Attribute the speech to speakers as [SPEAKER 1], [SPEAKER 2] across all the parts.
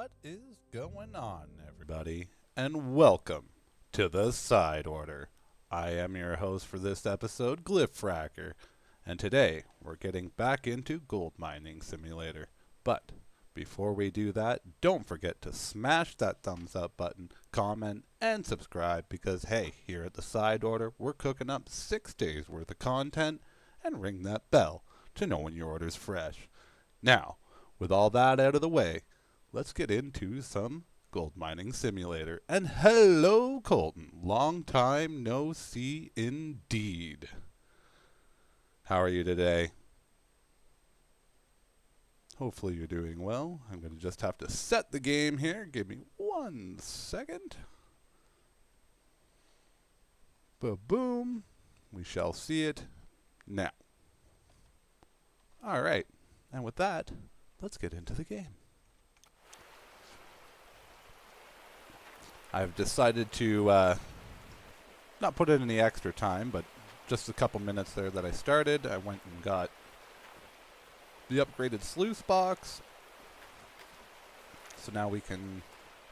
[SPEAKER 1] What is going on, everybody? And welcome to the Side Order. I am your host for this episode, Glyph, and today we're getting back into Gold Mining Simulator. But before we do that, don't forget to smash that thumbs up button, comment, and subscribe because, hey, here at the Side Order, we're cooking up 6 days worth of content, and ring that bell to know when your order's fresh. Now, with all that out of the way, let's get into some Gold Mining Simulator. And hello, Colton. Long time no see indeed. How are you today? Hopefully you're doing well. I'm going to just have to set the game here. Give me 1 second. Ba-boom. We shall see it now. All right. And with that, let's get into the game. I've decided to not put in any extra time, but just a couple minutes there that I started, I went and got the upgraded sluice box. So now we can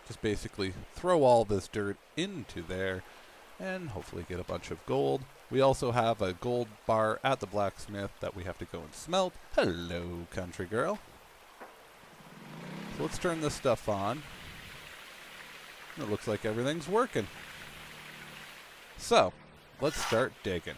[SPEAKER 1] just basically throw all this dirt into there and hopefully get a bunch of gold. We also have a gold bar at the blacksmith that we have to go and smelt. Hello, country girl. So let's turn this stuff on. It looks like everything's working. So, let's start digging.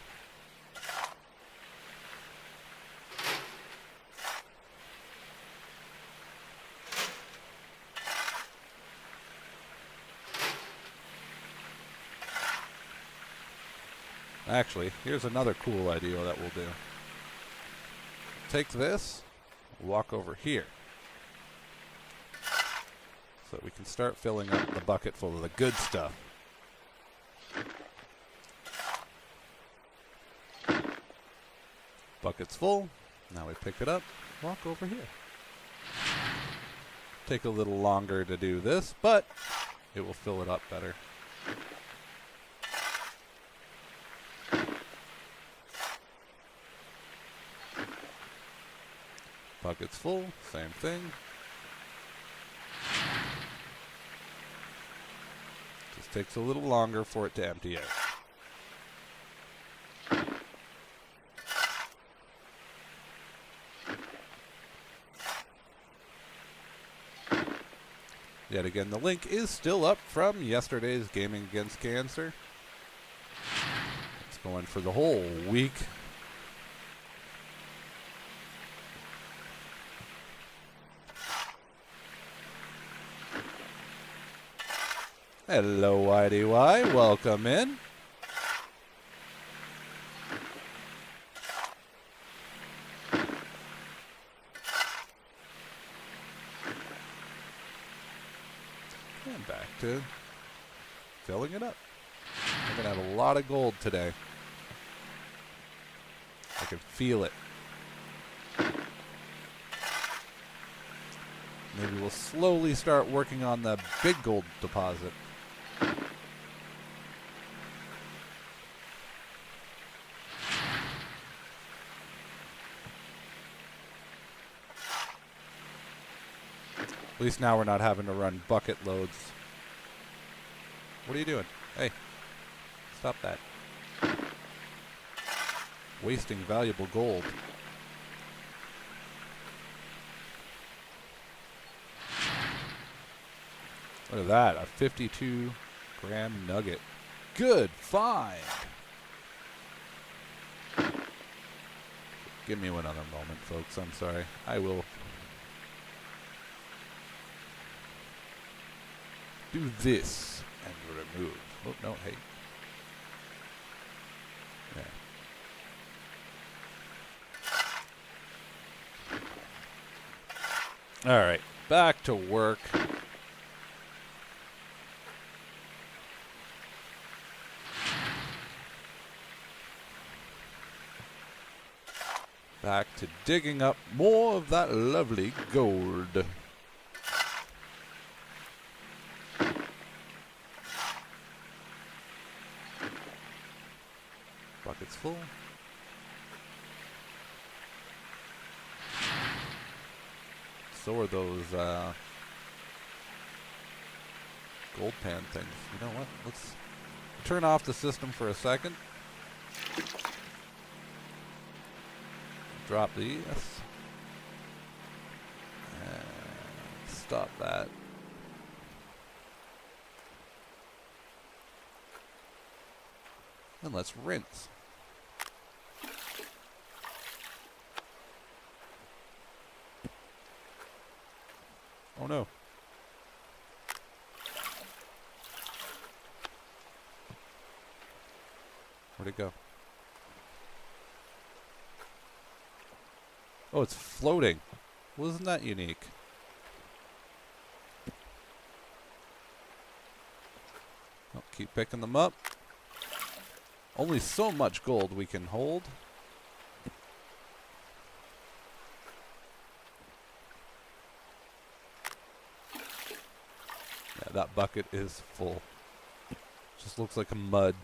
[SPEAKER 1] Actually, here's another cool idea that we'll do. Take this, walk over here, so that we can start filling up the bucket full of the good stuff. Bucket's full. Now we pick it up, walk over here. Take a little longer to do this, but it will fill it up better. Bucket's full, same thing. Just takes a little longer for it to empty out. Yet again, the link is still up from yesterday's Gaming Against Cancer. It's going for the whole week. Hello, IDY. Welcome in. And back to filling it up. We're going to have a lot of gold today. I can feel it. Maybe we'll slowly start working on the big gold deposit. At least now we're not having to run bucket loads. What are you doing? Hey, stop that. Wasting valuable gold. Look at that, a 52-gram nugget. Good find. Give me another moment, folks. I'm sorry. I will do this and remove. Oh, no, hey. Yeah. All right, back to work. Back to digging up more of that lovely gold. Bucket's full. So are those gold pan things. You know what? Let's turn off the system for a second. Drop these. And stop that. And let's rinse. Oh no. Where'd it go? Oh, it's floating. Well, isn't that unique? Oh, keep picking them up. Only so much gold we can hold. Yeah, that bucket is full. Just looks like a mud.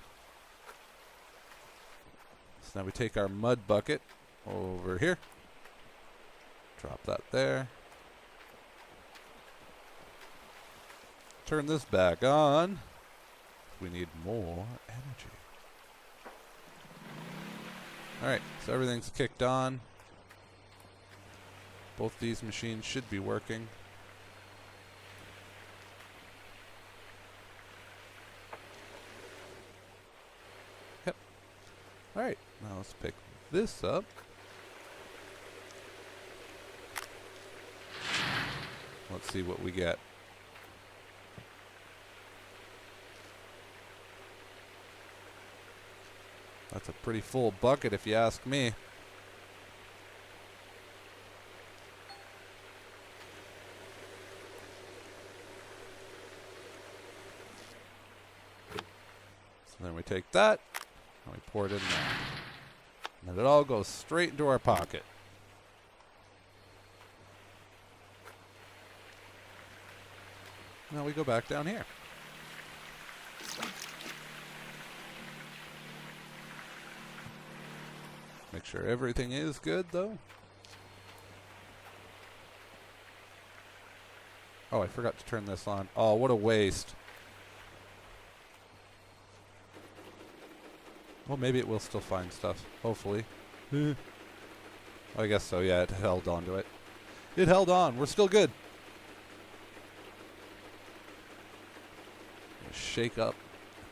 [SPEAKER 1] So now we take our mud bucket over here. Drop that there. Turn this back on. We need more energy. Alright, so everything's kicked on. Both these machines should be working. Yep. Alright, now let's pick this up. Let's see what we get. That's a pretty full bucket if you ask me. So then we take that and we pour it in there. And it all goes straight into our pocket. Now we go back down here. Make sure everything is good, though. Oh, I forgot to turn this on. Oh, what a waste. Well, maybe it will still find stuff. Hopefully. I guess so, yeah, it held on to it. It held on. We're still good. Shake up.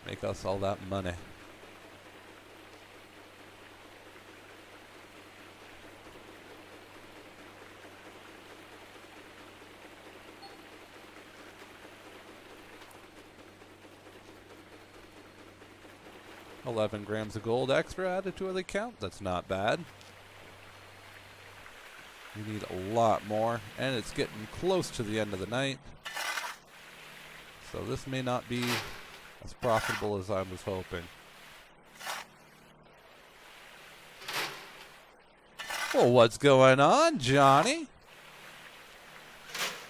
[SPEAKER 1] Make us all that money. $11 grams of gold extra added to the account. That's not bad. We need a lot more, and it's getting close to the end of the night. So this may not be as profitable as I was hoping. Well, what's going on, Johnny?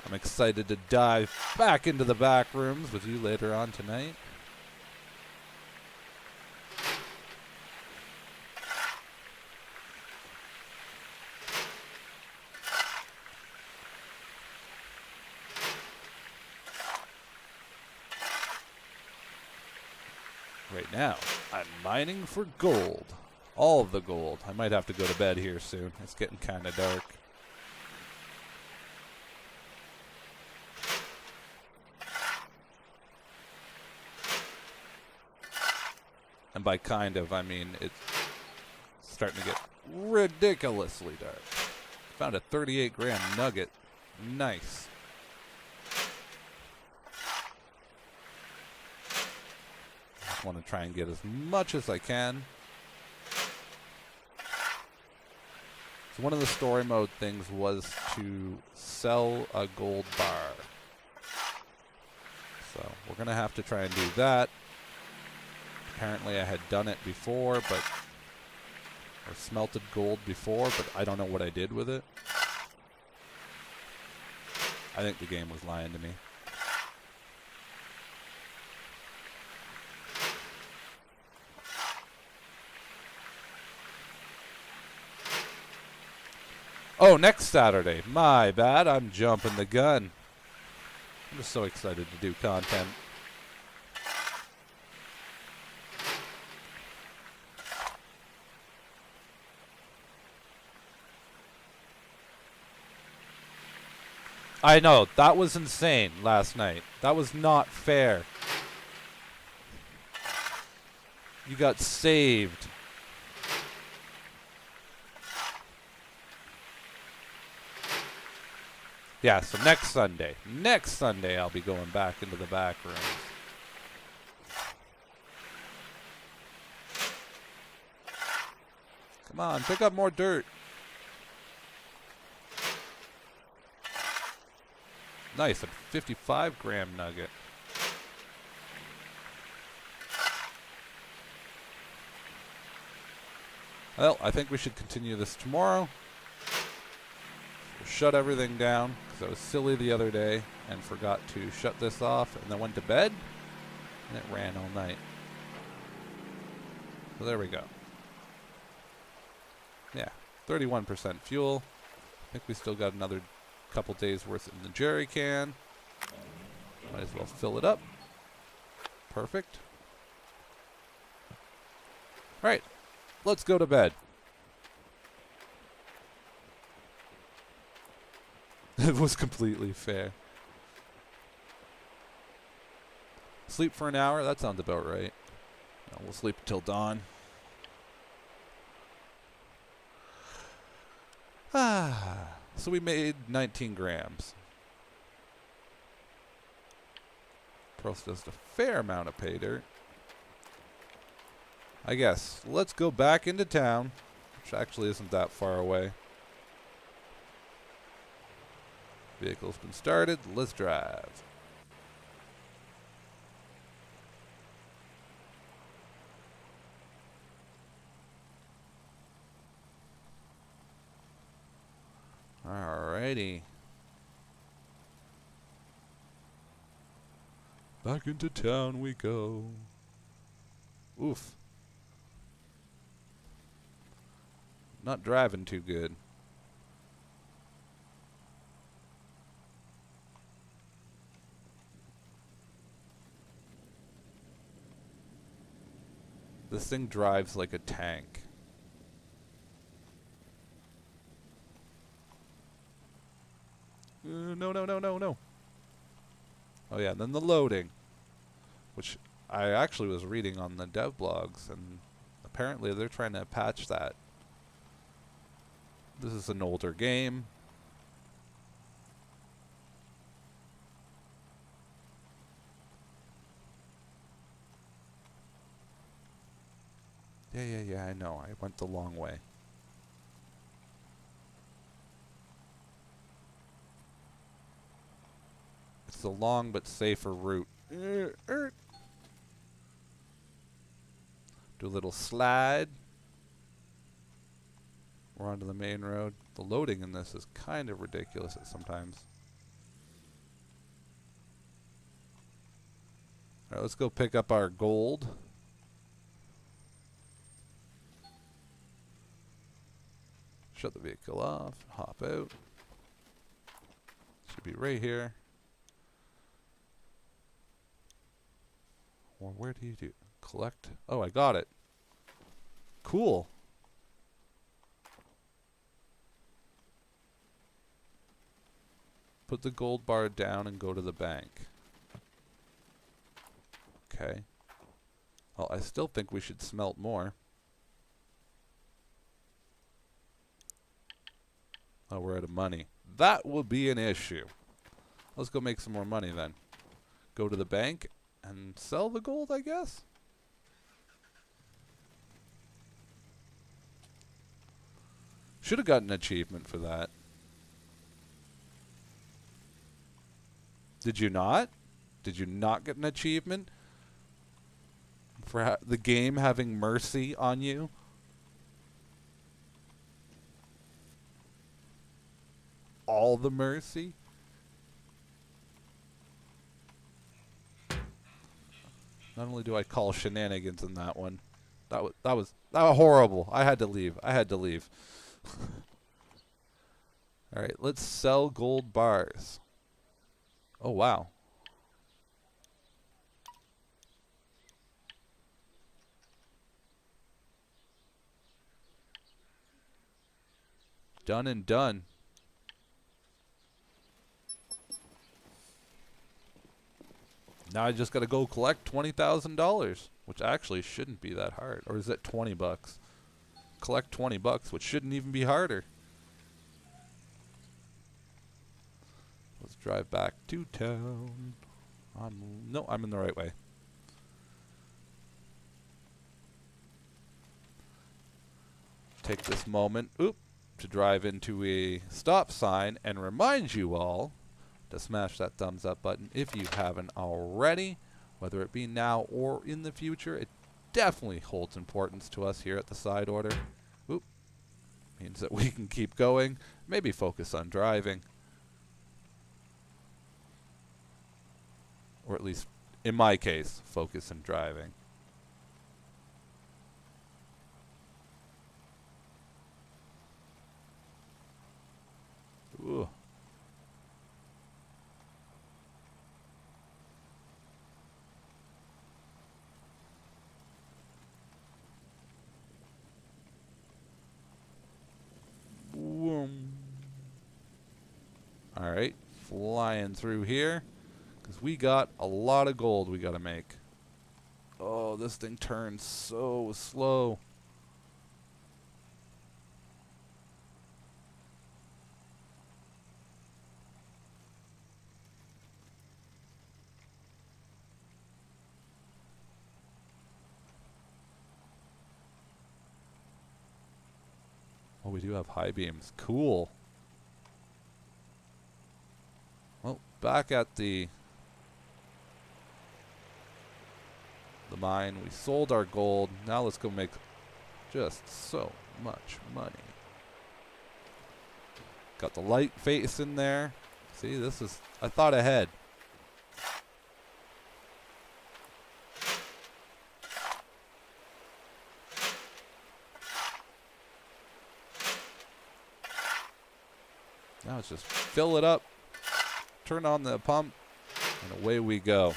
[SPEAKER 1] I'm excited to dive back into the back rooms with you later on tonight. Right now, I'm mining for gold. All of the gold. I might have to go to bed here soon. It's getting kind of dark. And by kind of, I mean it's starting to get ridiculously dark. Found a 38 gram nugget. Nice. Just want to try and get as much as I can. So one of the story mode things was to sell a gold bar. So we're going to have to try and do that. Apparently I had done it before, or smelted gold before, but I don't know what I did with it. I think the game was lying to me. Oh, next Saturday. My bad. I'm jumping the gun. I'm just so excited to do content. I know, that was insane last night. That was not fair. You got saved. Yeah, so next Sunday I'll be going back into the back rooms. Come on, pick up more dirt. Nice, a 55-gram nugget. Well, I think we should continue this tomorrow. We'll shut everything down, because I was silly the other day and forgot to shut this off, and then went to bed, and it ran all night. So there we go. Yeah, 31% fuel. I think we still got another couple days worth in the jerry can. Might as well fill it up. Perfect. All right, let's go to bed. It was completely fair. Sleep for an hour? That sounds about right. No, we'll sleep until dawn. So we made 19 grams. Processed a fair amount of pay dirt. I guess. Let's go back into town, which actually isn't that far away. Vehicle's been started. Let's drive. Alrighty. Back into town we go. Oof. Not driving too good. This thing drives like a tank. No. Oh yeah, then the loading, which I actually was reading on the dev blogs, and apparently they're trying to patch that. This is an older game. Yeah, I know. I went the long way. It's the long but safer route. Do a little slide. We're onto the main road. The loading in this is kind of ridiculous at sometimes. Alright, let's go pick up our gold. Shut the vehicle off. Hop out. Should be right here. Or where do you do? Collect? Oh, I got it. Cool. Put the gold bar down and go to the bank. Okay. Well, I still think we should smelt more. Oh, we're out of money. That will be an issue. Let's go make some more money then. Go to the bank and sell the gold, I guess? Should have gotten an achievement for that. Did you not? Did you not get an achievement for the game having mercy on you? All the mercy? Not only do I call shenanigans in that one, that was horrible. I had to leave. All right, let's sell gold bars. Oh wow. Done and done. Now I just got to go collect $20,000, which actually shouldn't be that hard. Or is it 20 bucks? Collect 20 bucks, which shouldn't even be harder. Let's drive back to town. No, I'm in the right way. Take this moment, to drive into a stop sign and remind you all to smash that thumbs up button if you haven't already, whether it be now or in the future. It definitely holds importance to us here at the Side Order. Means that we can keep going, maybe focus on driving. Or at least, in my case, focus on driving. Ooh. Alright, flying through here, because we got a lot of gold we got to make. Oh, this thing turns so slow. Oh, we do have high beams. Cool. Well, back at the mine, we sold our gold. Now let's go make just so much money. Got the light face in there. See, this is, I thought ahead. Now let's just fill it up, turn on the pump, and away we go.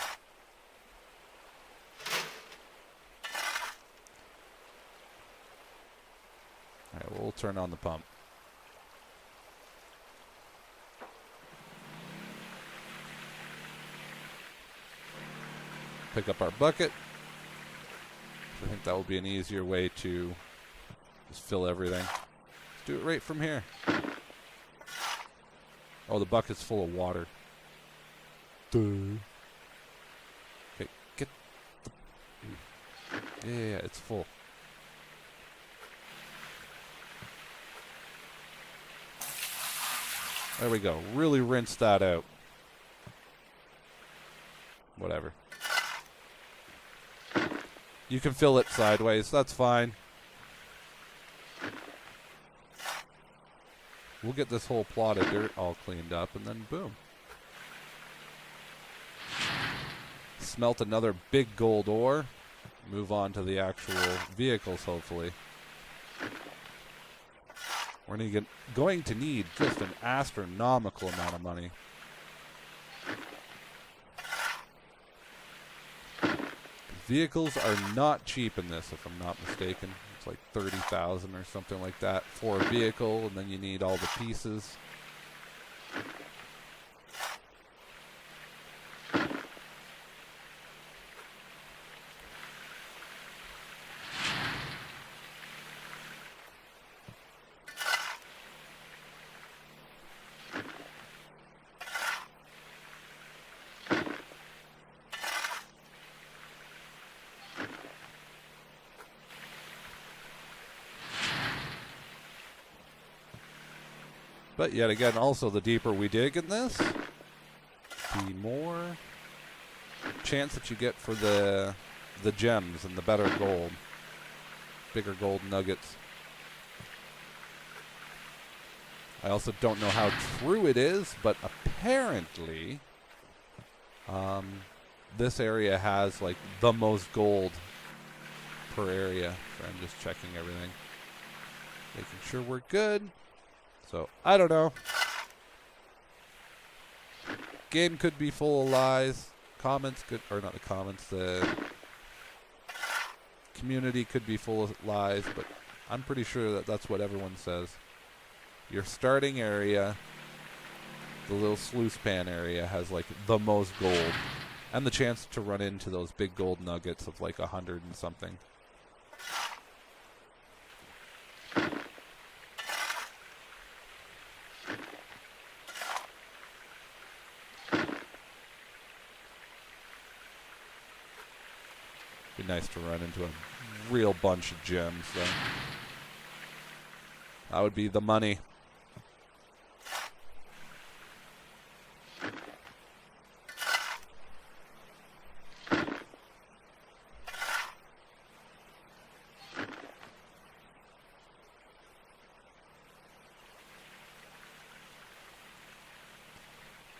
[SPEAKER 1] All right, we'll turn on the pump. Pick up our bucket. I think that will be an easier way to just fill everything. Let's do it right from here. Oh, the bucket's full of water. Duh. Okay, get the... Yeah, it's full. There we go. Really rinse that out. Whatever. You can fill it sideways. That's fine. We'll get this whole plot of dirt all cleaned up, and then boom. Smelt another big gold ore. Move on to the actual vehicles, hopefully. We're going to need just an astronomical amount of money. Vehicles are not cheap in this, if I'm not mistaken. It's like 30,000 or something like that for a vehicle, and then you need all the pieces. But yet again, also the deeper we dig in this, the more chance that you get for the gems and the better gold. Bigger gold nuggets. I also don't know how true it is, but apparently this area has like the most gold per area. So I'm just checking everything. Making sure we're good. So, I don't know. Game could be full of lies. Comments could, or not the comments, the community could be full of lies, but I'm pretty sure that that's what everyone says. Your starting area, the little sluice pan area, has like the most gold. And the chance to run into those big gold nuggets of like 100 and something. Be nice to run into a real bunch of gems, though. That would be the money.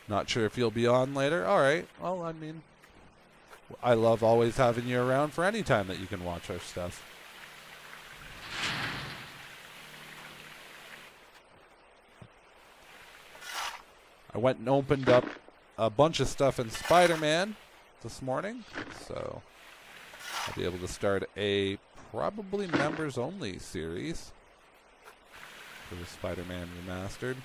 [SPEAKER 1] Not sure if you'll be on later. All right. Well, I mean, I love always having you around for any time that you can watch our stuff. I went and opened up a bunch of stuff in Spider-Man this morning, so I'll be able to start a probably members-only series for the Spider-Man Remastered.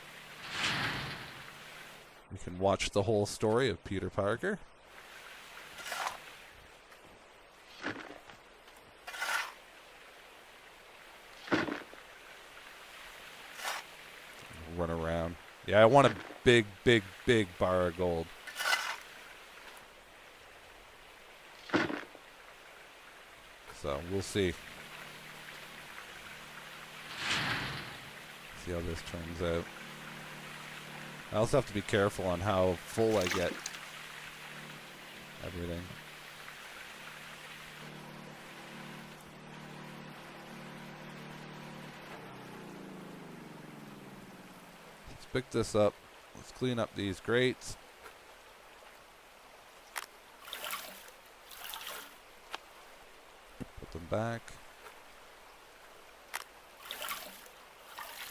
[SPEAKER 1] We can watch the whole story of Peter Parker. Run around. Yeah, I want a big, big, big bar of gold. So, we'll see. See how this turns out. I also have to be careful on how full I get everything. Let's pick this up. Let's clean up these grates. Put them back.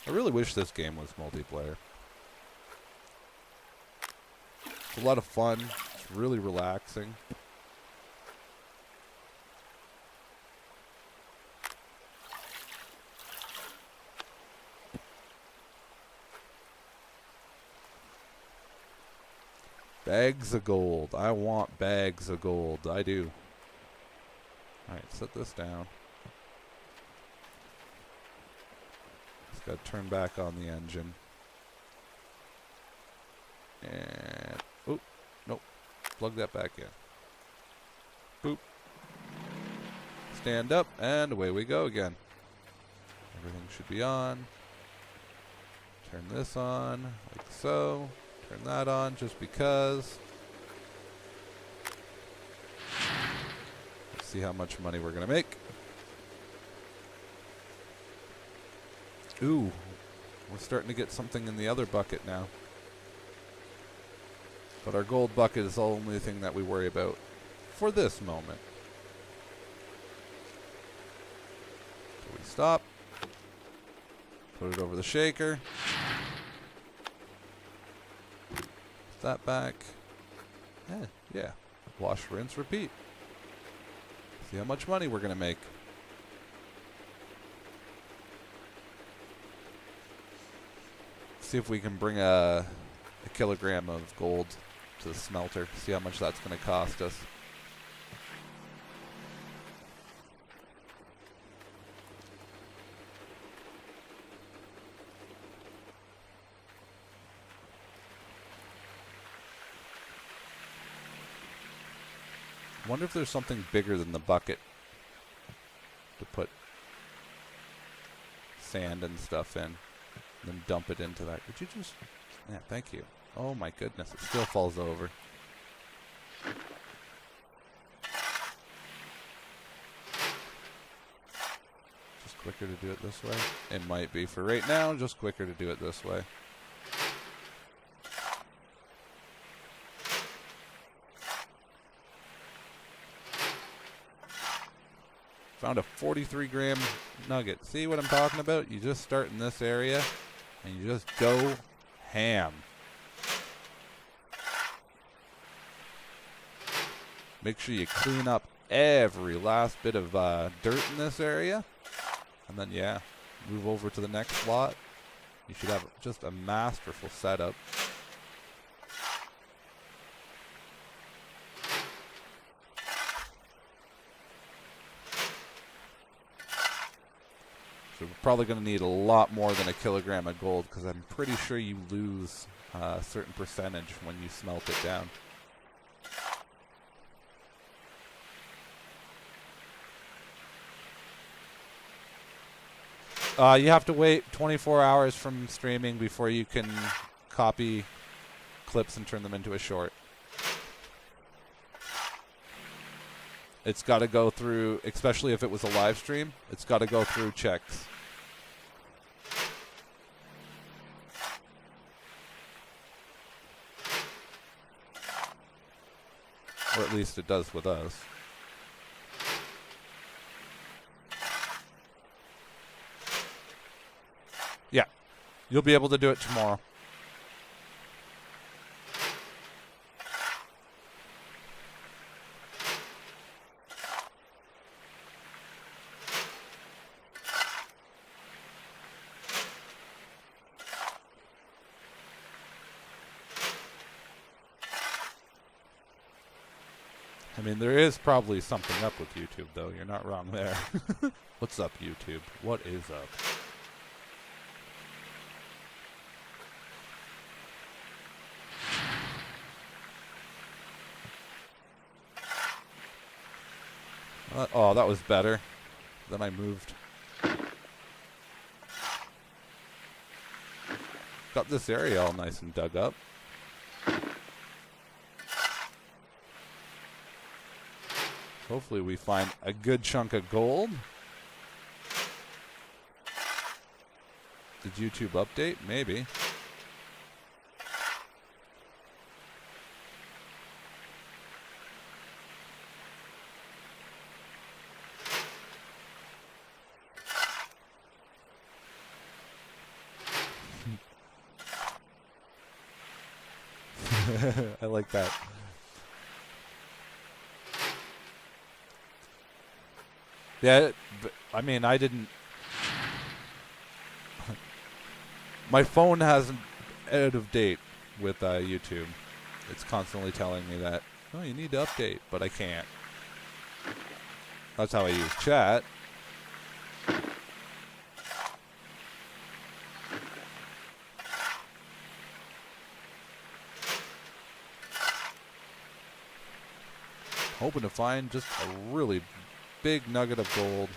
[SPEAKER 1] I really wish this game was multiplayer. It's a lot of fun. It's really relaxing. Bags of gold. I want bags of gold. I do. Alright, set this down. Just gotta turn back on the engine. And oh, nope. Plug that back in. Boop. Stand up, and away we go again. Everything should be on. Turn this on, like so. Turn that on, just because. Let's see how much money we're gonna make. Ooh, we're starting to get something in the other bucket now. But our gold bucket is the only thing that we worry about for this moment. So we stop. Put it over the shaker. Put that back. Yeah. Wash, rinse, repeat. See how much money we're going to make. See if we can bring a kilogram of gold to the smelter. See how much that's going to cost us. I wonder if there's something bigger than the bucket to put sand and stuff in, and then dump it into that. Would you just... Yeah, thank you. Oh my goodness, it still falls over. Just quicker to do it this way? It might be. For right now, just quicker to do it this way. Found a 43 gram nugget. See what I'm talking about? You just start in this area and you just go ham. Make sure you clean up every last bit of dirt in this area. And then, yeah, move over to the next slot. You should have just a masterful setup. we're probably going to need a lot more than a kilogram of gold, because I'm pretty sure you lose a certain percentage when you smelt it down. You have to wait 24 hours from streaming before you can copy clips and turn them into a short. It's got to go through, especially if it was a live stream, it's got to go through checks. Or at least it does with us. Yeah, you'll be able to do it tomorrow. I mean, there is probably something up with YouTube, though. You're not wrong there. What's up, YouTube? What is up? Oh, that was better. Then I moved. Got this area all nice and dug up. Hopefully we find a good chunk of gold. Did YouTube update? Maybe. I like that. Yeah, but, I mean, I didn't... My phone hasn't out of date with YouTube. It's constantly telling me that, oh, you need to update, but I can't. That's how I use chat. Hoping to find just a really big nugget of gold.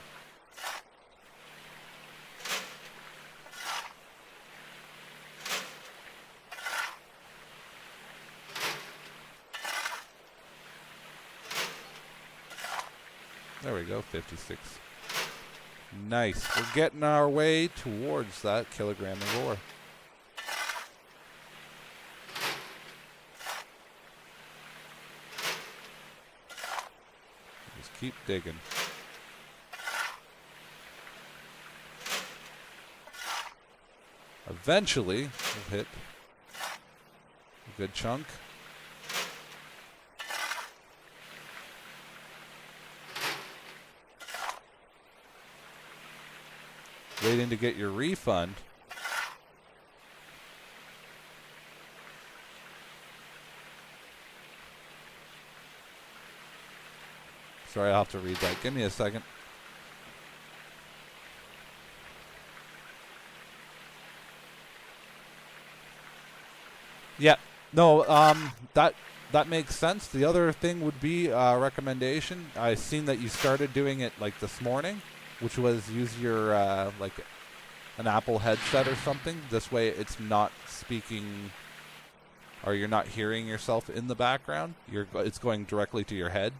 [SPEAKER 1] There we go, 56. Nice. We're getting our way towards that kilogram of ore. Just keep digging. Eventually, we'll hit a good chunk. Waiting to get your refund. Sorry, I'll have to read that. Give me a second. Yeah, no, that makes sense. The other thing would be a recommendation. I've seen that you started doing it like this morning, which was use your like an Apple headset or something. This way it's not speaking, or you're not hearing yourself in the background. It's going directly to your head.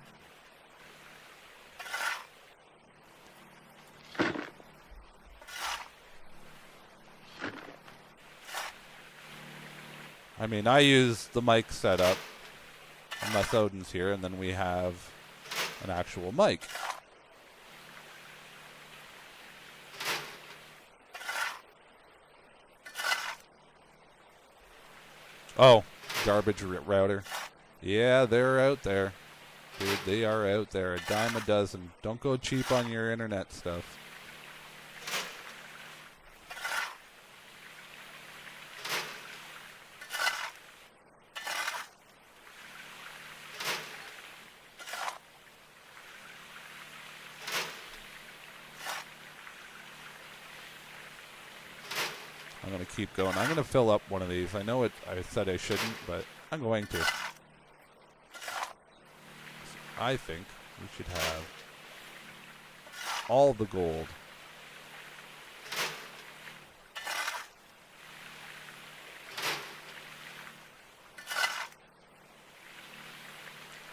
[SPEAKER 1] I mean, I use the mic setup unless Odin's here, and then we have an actual mic. Oh, garbage router. Yeah, they're out there. Dude, they are out there. A dime a dozen. Don't go cheap on your internet stuff. I'm going to keep going. I'm going to fill up one of these. I know I said I shouldn't, but I'm going to. I think we should have all the gold.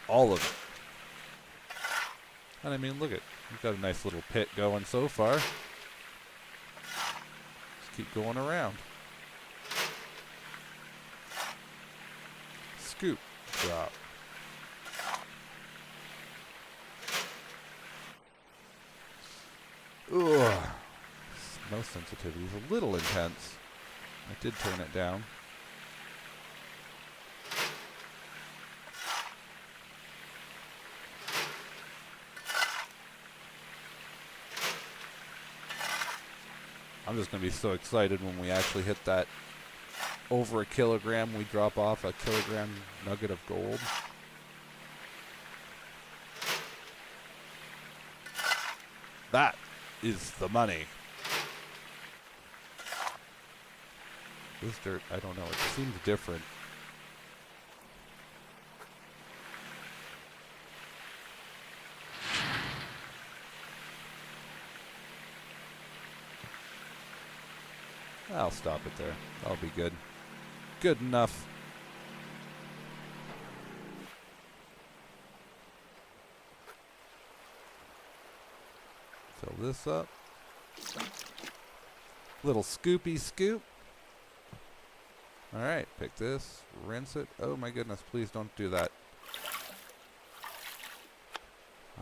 [SPEAKER 1] All of it. And I mean, look at, we've got a nice little pit going so far. Just keep going around. Scoop, drop. Ugh. Snow sensitivity is a little intense. I did turn it down. I'm just going to be so excited when we actually hit that over a kilogram. We drop off a kilogram nugget of gold. That is the money. This dirt, I don't know. It seems different. I'll stop it there. That'll be good. Good enough. Fill this up. Little scoopy scoop. Alright, pick this, rinse it. Oh my goodness, please don't do that.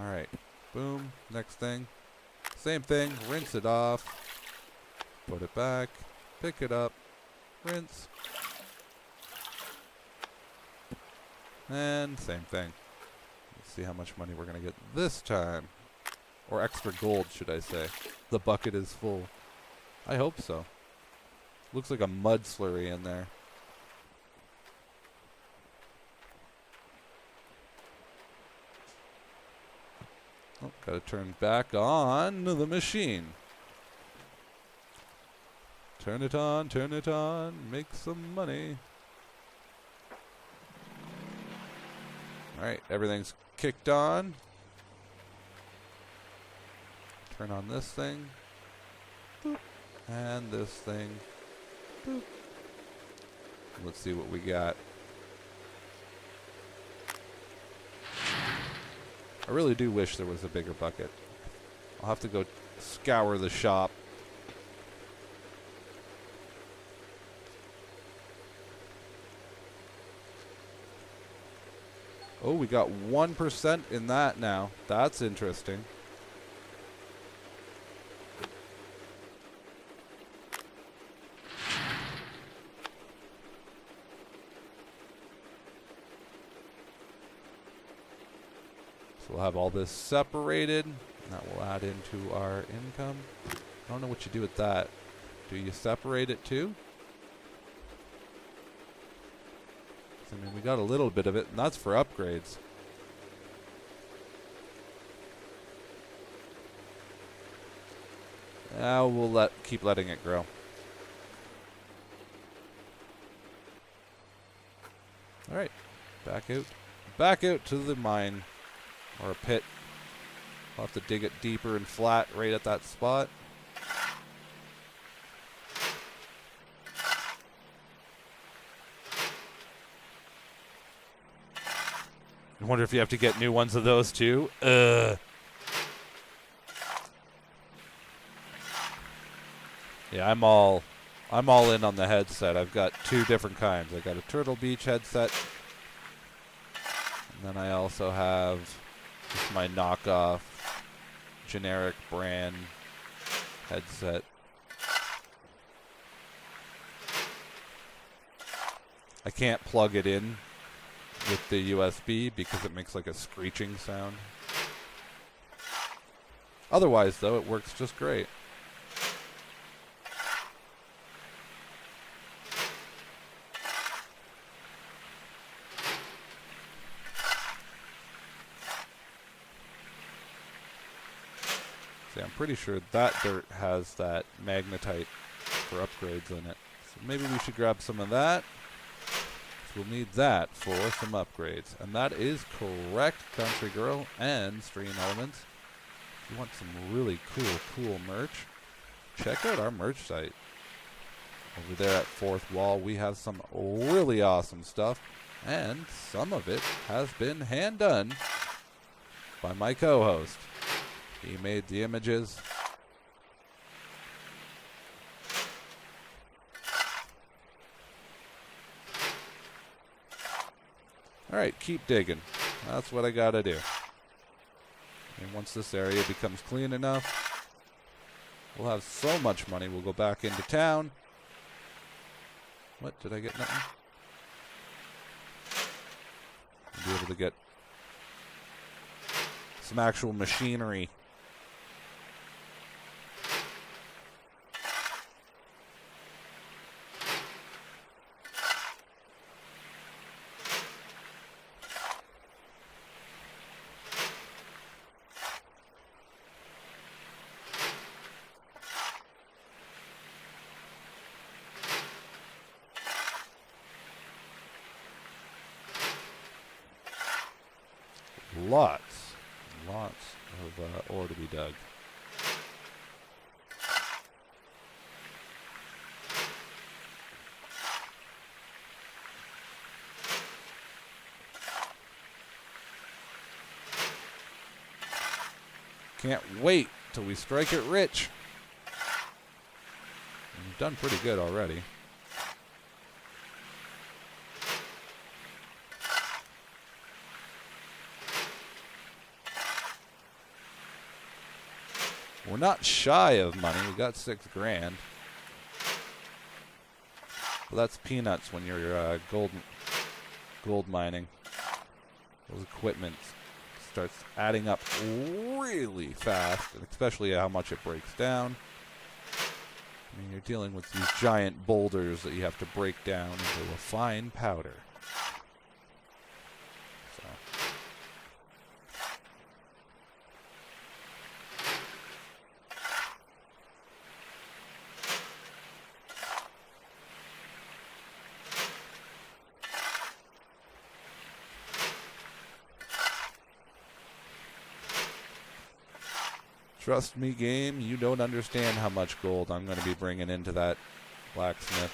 [SPEAKER 1] Alright, boom, next thing. Same thing, rinse it off. Put it back, pick it up, rinse. And same thing. Let's see how much money we're going to get this time. Or extra gold, should I say. The bucket is full. I hope so. Looks like a mud slurry in there. Oh, gotta turn back on the machine. Turn it on, make some money. Alright, everything's kicked on. Turn on this thing. Boop. And this thing. Boop. Let's see what we got. I really do wish there was a bigger bucket. I'll have to go scour the shop. Oh, we got 1% in that now. That's interesting. So we'll have all this separated. That will add into our income. I don't know what you do with that. Do you separate it too? I mean, we got a little bit of it, and that's for upgrades. Now we'll keep letting it grow. All right, back out to the mine or a pit. I'll have to dig it deeper and flat right at that spot. I wonder if you have to get new ones of those too. Yeah, I'm all in on the headset. I've got two different kinds. I got a Turtle Beach headset, and then I also have just my knockoff generic brand headset. I can't plug it in with the USB because it makes like a screeching sound. Otherwise, though, it works just great. See, I'm pretty sure that dirt has that magnetite for upgrades in it. So maybe we should grab some of that. We'll need that for some upgrades. And that is correct, Country Girl and Stream Elements. If you want some really cool merch, check out our merch site. Over there at Fourth Wall, we have some really awesome stuff. And some of it has been hand done by my co-host. He made the images. Alright, keep digging. That's what I gotta do. And once this area becomes clean enough, we'll have so much money, we'll go back into town. What? Did I get nothing? I'll be able to get some actual machinery. Lots of ore to be dug. Can't wait till we strike it rich. And we've done pretty good already. We're not shy of money. We got $6 grand. Well, that's peanuts when you're gold mining. Those equipment starts adding up really fast, and especially how much it breaks down. I mean, you're dealing with these giant boulders that you have to break down into a fine powder. Trust me, game, you don't understand how much gold I'm going to be bringing into that blacksmith.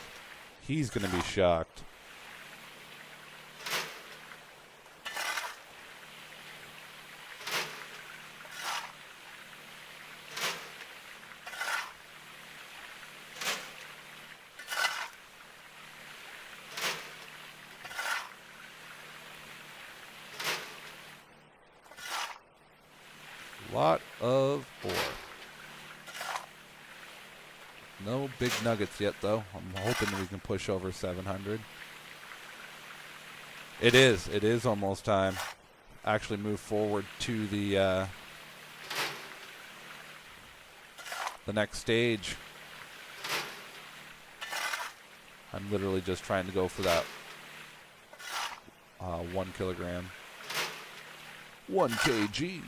[SPEAKER 1] He's going to be shocked. Lot of ore. No big nuggets yet, though. I'm hoping we can push over 700. It is almost time. Actually move forward to the next stage. I'm literally just trying to go for that 1 kilogram. 1 kg.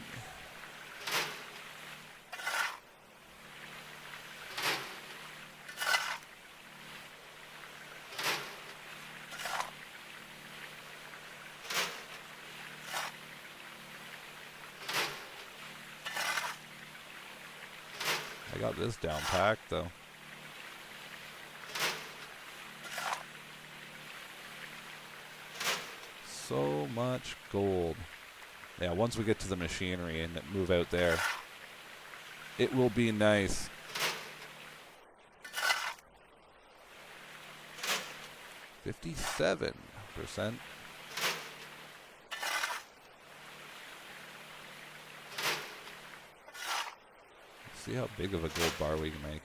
[SPEAKER 1] I got this down packed, though. So much gold. Yeah, once we get to the machinery and move out there, it will be nice. %57%. See how big of a gold bar we can make.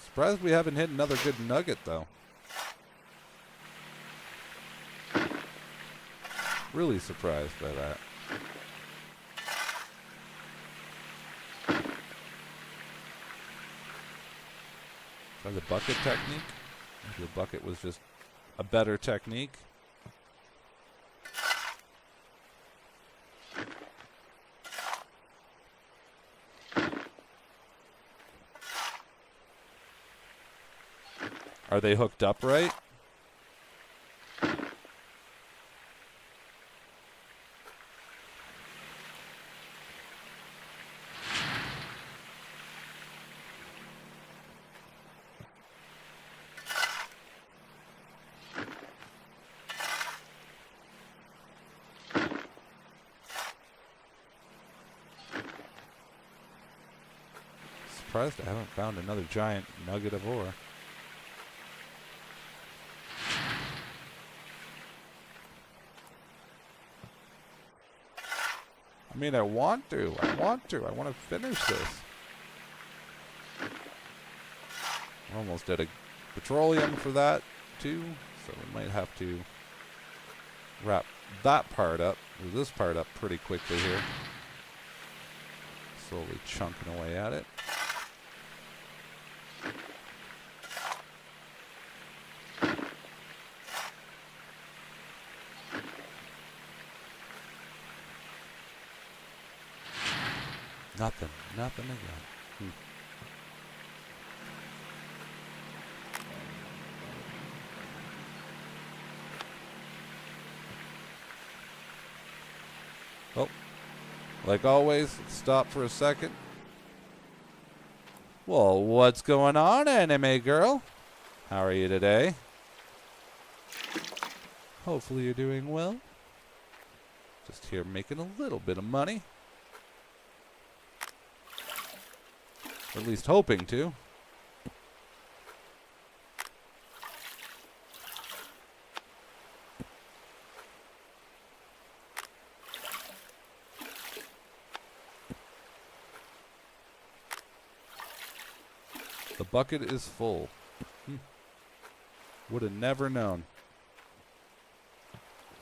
[SPEAKER 1] Surprised we haven't hit another good nugget, though. Really surprised by that. Try the bucket technique. Maybe the bucket was just a better technique. Are they hooked up right? Surprised I haven't found another giant nugget of ore. I mean, I want to finish this. We're almost out of petroleum for that, too. So we might have to wrap that part up, or this part up pretty quickly here. Slowly chunking away at it. Nothing again. Oh, like always, stop for a second. Well, what's going on, anime girl? How are you today? Hopefully you're doing well. Just here making a little bit of money. Or at least hoping to. The bucket is full. Would have never known.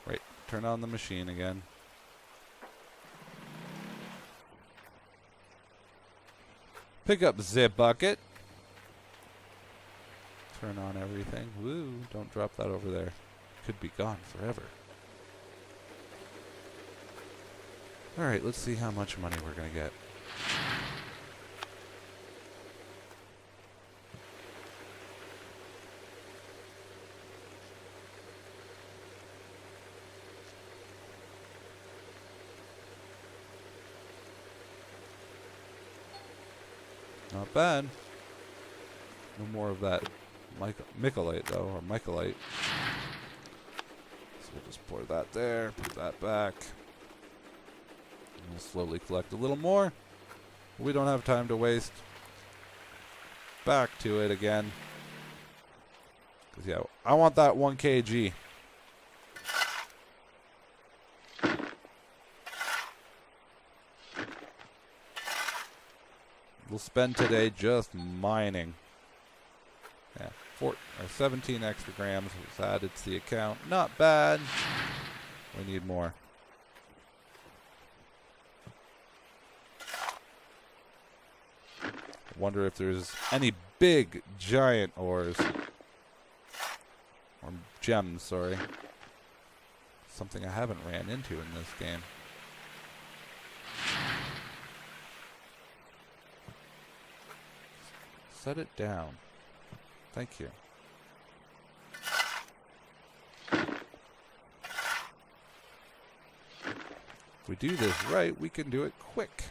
[SPEAKER 1] Right, turn on the machine again. Pick up the bucket. Turn on everything. Woo, don't drop that over there. Could be gone forever. Alright, let's see how much money we're going to get. Not bad. No more of that Micolite, though, or Micolite. So we'll just pour that there, put that back. And we'll slowly collect a little more. We don't have time to waste. Back to it again. Because, yeah, I want that 1 kg. We'll spend today just mining. Yeah, 17 extra grams was added to the account. Not bad. We need more. I wonder if there's any big, giant ores. Or gems, sorry. Something I haven't ran into in this game. Set it down. Thank you. If we do this right, we can do it quick.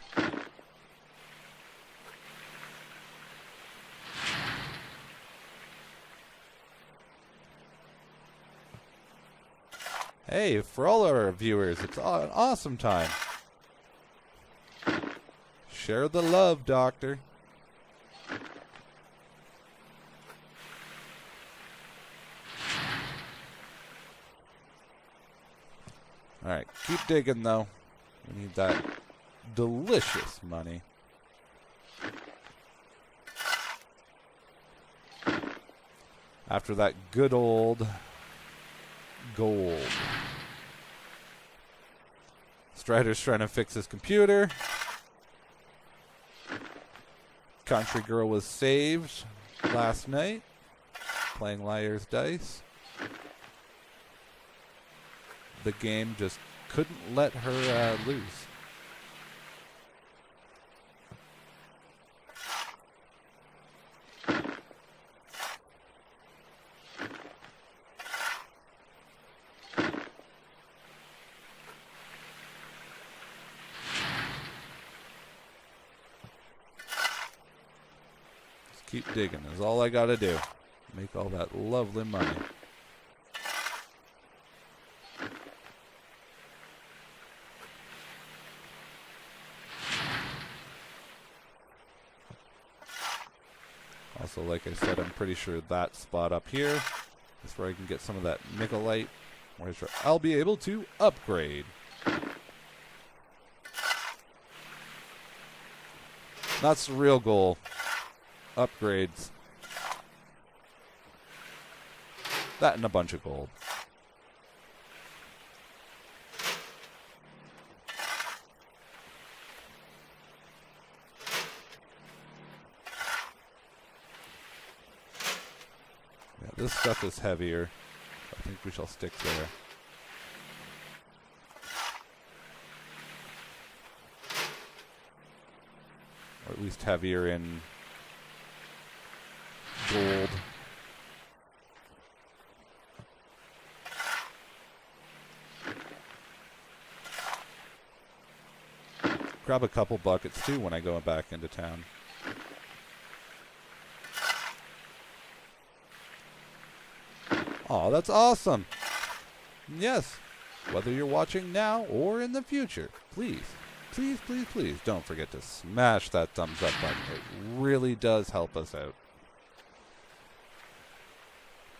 [SPEAKER 1] Hey, for all our viewers, it's an awesome time. Share the love, Doctor. Alright, keep digging though. We need that delicious money. After that good old gold. Strider's trying to fix his computer. Country girl was saved last night. Playing Liar's Dice. The game just couldn't let her lose. Keep digging is all I gotta do. Make all that lovely money. Also, like I said, I'm pretty sure that spot up here is where I can get some of that nickelite, where I'll be able to upgrade. That's the real goal. Upgrades. That and a bunch of gold. Yeah, this stuff is heavier. I think we shall stick there. Or at least heavier in gold. Grab a couple buckets too when I go back into town. Oh, that's awesome. Yes, whether you're watching now or in the future, please, please, please, please don't forget to smash that thumbs up button. It really does help us out.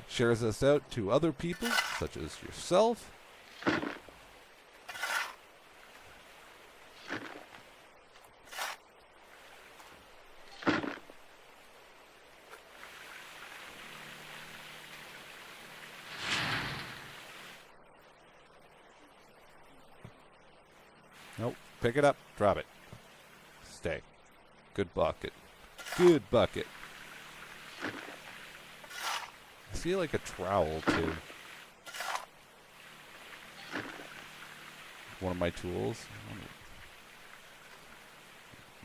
[SPEAKER 1] Shares us out to other people, such as yourself. Nope. Pick it up. Drop it. Stay. Good bucket. Good bucket. I see like a trowel too. One of my tools.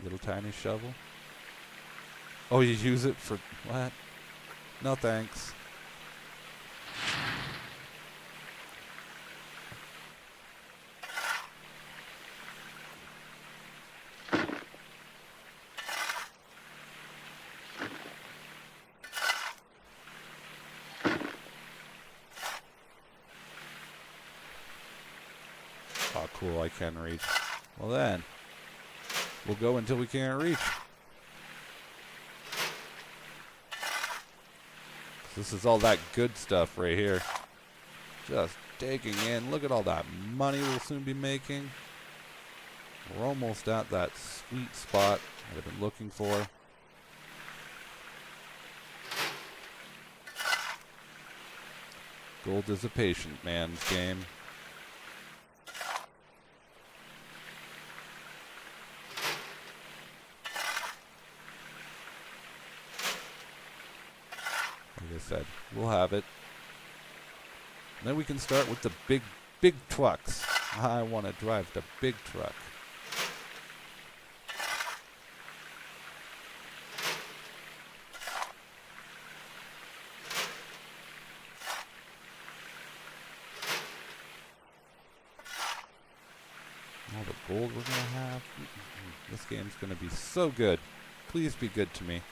[SPEAKER 1] Little tiny shovel. Oh, you use it for what? No thanks. Oh, cool, I can reach. Well then, we'll go until we can't reach. This is all that good stuff right here. Just taking in. Look at all that money we'll soon be making. We're almost at that sweet spot that I've been looking for. Gold is a patient man's game. Like I said, we'll have it. And then we can start with the big trucks. I want to drive the big truck. All the gold we're going to have. This game's going to be so good. Please be good to me.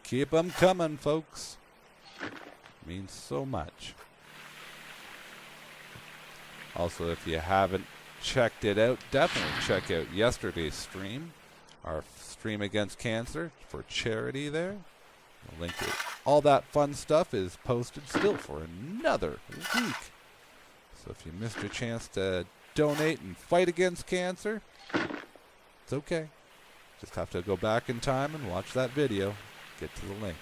[SPEAKER 1] Keep them coming, folks. Means so much. Also, if you haven't checked it out, definitely check out yesterday's stream. Our stream against cancer for charity there. I'll link it. All that fun stuff is posted still for another week. So if you missed your chance to donate and fight against cancer, it's okay. Just have to go back in time and watch that video. Get to the link.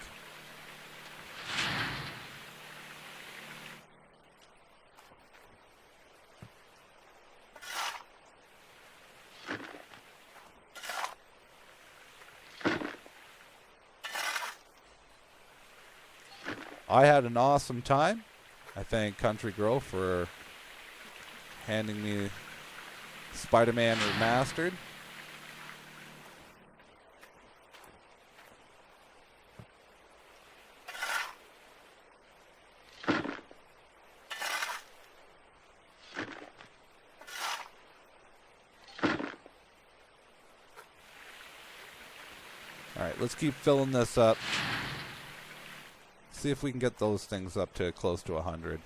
[SPEAKER 1] I had an awesome time. I thank Country Girl for handing me Spider-Man Remastered. Alright, let's keep filling this up. See if we can get those things up to close to 100.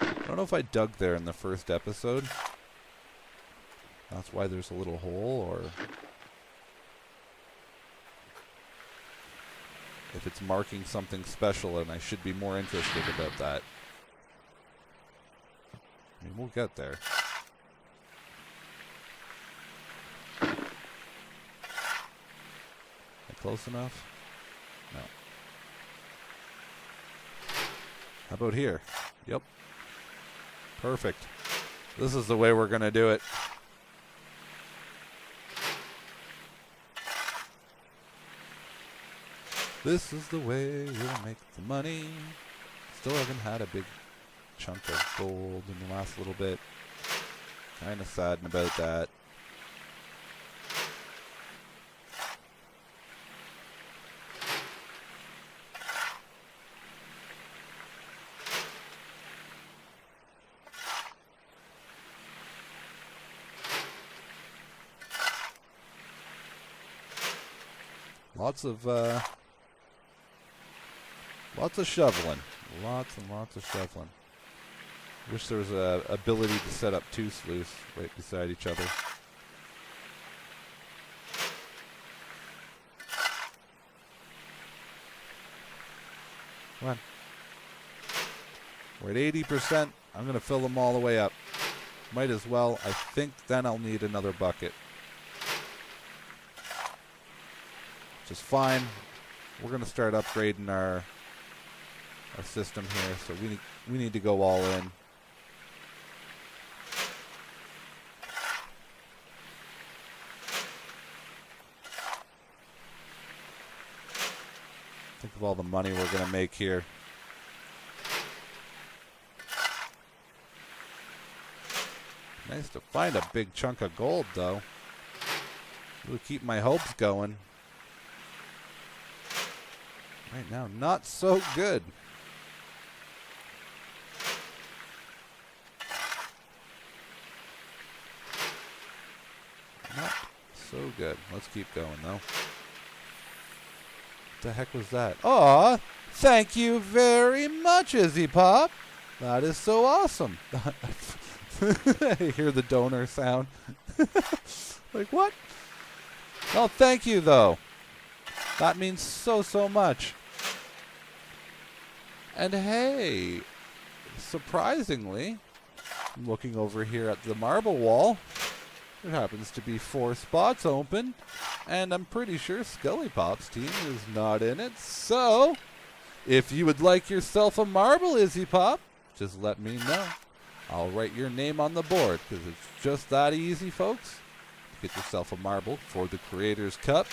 [SPEAKER 1] I don't know if I dug there in the first episode. That's why there's a little hole, or if it's marking something special and I should be more interested about that. I mean, we'll get there. Close enough? No. How about here? Yep. Perfect. This is the way we're going to do it. This is the way we'll make the money. Still haven't had a big chunk of gold in the last little bit. Kind of saddened about that. Lots of shoveling. Lots and lots of shoveling. Wish there was a ability to set up two sluices right beside each other. Come on. We're at 80%. I'm going to fill them all the way up. Might as well. I think then I'll need another bucket. Which is fine. We're going to start upgrading our system here, so we need to go all in. Think of all the money we're going to make here. Nice to find a big chunk of gold, though. It'll keep my hopes going. Right now, not so good. Not so good. Let's keep going, though. What the heck was that? Aw, thank you very much, Izzy Pop. That is so awesome. I hear the donor sound. Like, what? Oh, thank you, though. That means so much. And hey, surprisingly, looking over here at the marble wall, there happens to be 4 spots open, and I'm pretty sure Scully Pop's team is not in it. So, if you would like yourself a marble, Izzy Pop, just let me know. I'll write your name on the board, because it's just that easy, folks. Get yourself a marble for the Creators Cup.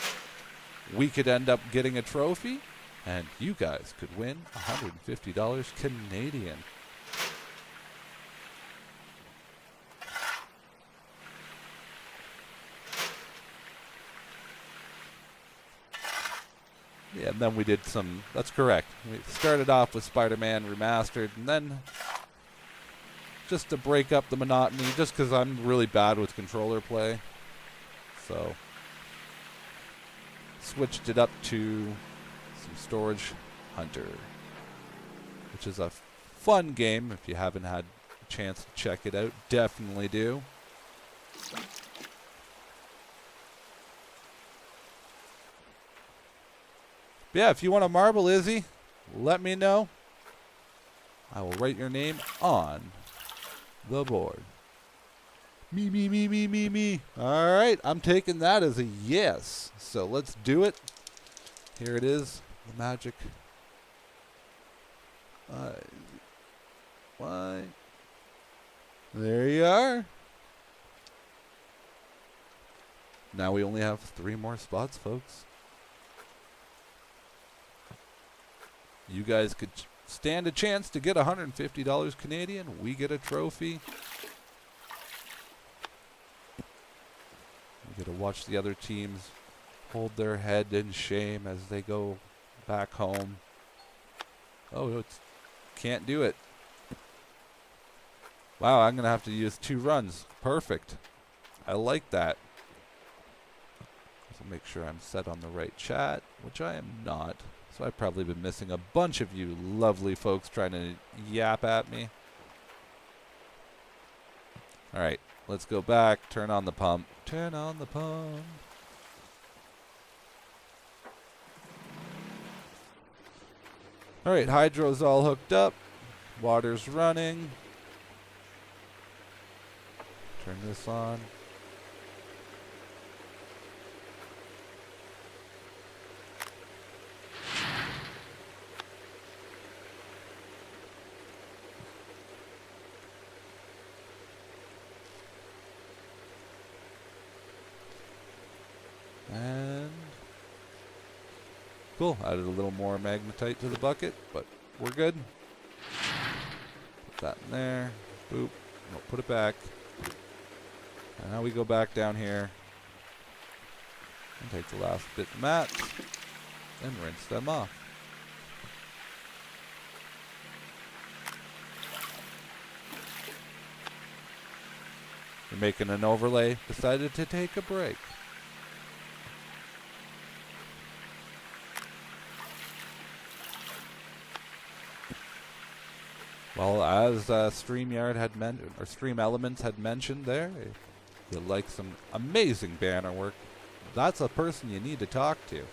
[SPEAKER 1] We could end up getting a trophy, and you guys could win $150 Canadian. Yeah, and then we did some, that's correct. We started off with Spider-Man Remastered, and then just to break up the monotony, just because I'm really bad with controller play. So, switched it up to some Storage Hunter, which is a fun game. If you haven't had a chance to check it out, definitely do. But yeah, if you want a marble, Izzy, let me know. I will write your name on the board. Me. All right, I'm taking that as a yes. So let's do it. Here it is, the magic. Why? There you are. Now we only have 3 more spots, folks. You guys could stand a chance to get $150 Canadian. We get a trophy. You get to watch the other teams hold their head in shame as they go back home. Oh, can't do it. Wow, I'm going to have to use 2 runs. Perfect. I like that. So make sure I'm set on the right chat, which I am not. So I've probably been missing a bunch of you lovely folks trying to yap at me. All right, let's go back. Turn on the pump. Turn on the pump. All right, hydro's all hooked up. Water's running. Turn this on. And cool, added a little more magnetite to the bucket, but we're good. Put that in there. Boop. No, put it back. And now we go back down here and take the last bit of mats and rinse them off. You're making an overlay, decided to take a break. Well, as StreamYard had mentioned, or Stream Elements had mentioned there, if you like some amazing banner work, that's a person you need to talk to.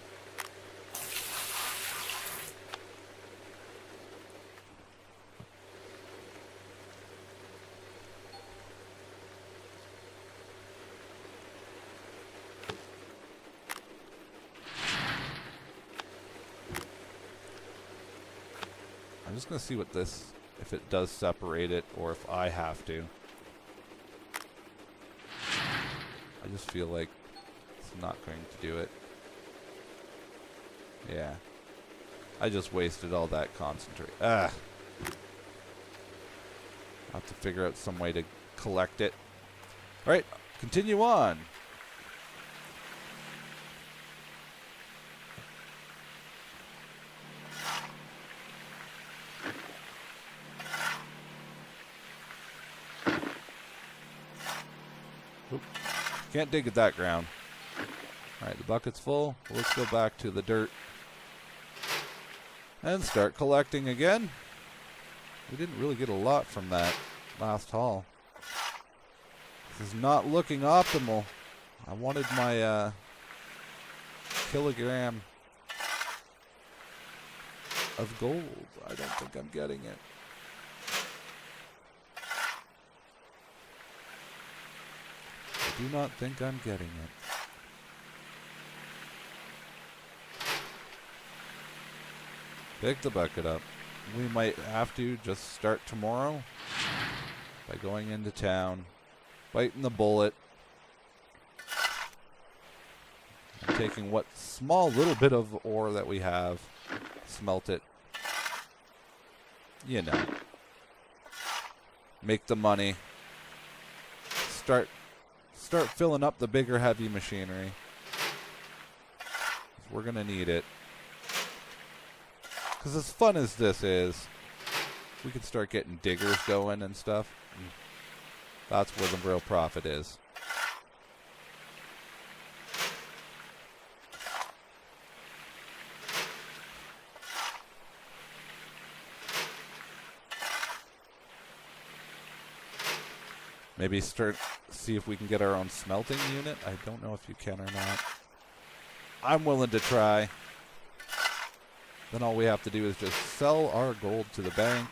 [SPEAKER 1] I'm just going to see what this, if it does separate it or if I have to. I just feel like it's not going to do it. Yeah. I just wasted all that concentrate. Ah. I'll have to figure out some way to collect it. Alright, continue on. Oop. Can't dig at that ground. Alright, the bucket's full. Let's go back to the dirt and start collecting again. We didn't really get a lot from that last haul. This is not looking optimal. I wanted my kilogram of gold. I don't think I'm getting it. I do not think I'm getting it. Pick the bucket up. We might have to just start tomorrow by going into town, biting the bullet, and taking what small little bit of ore that we have, smelt it, you know, make the money, start filling up the bigger heavy machinery. We're gonna need it. Because as fun as this is, we can start getting diggers going and stuff. And that's where the real profit is. Maybe see if we can get our own smelting unit. I don't know if you can or not. I'm willing to try. Then all we have to do is just sell our gold to the bank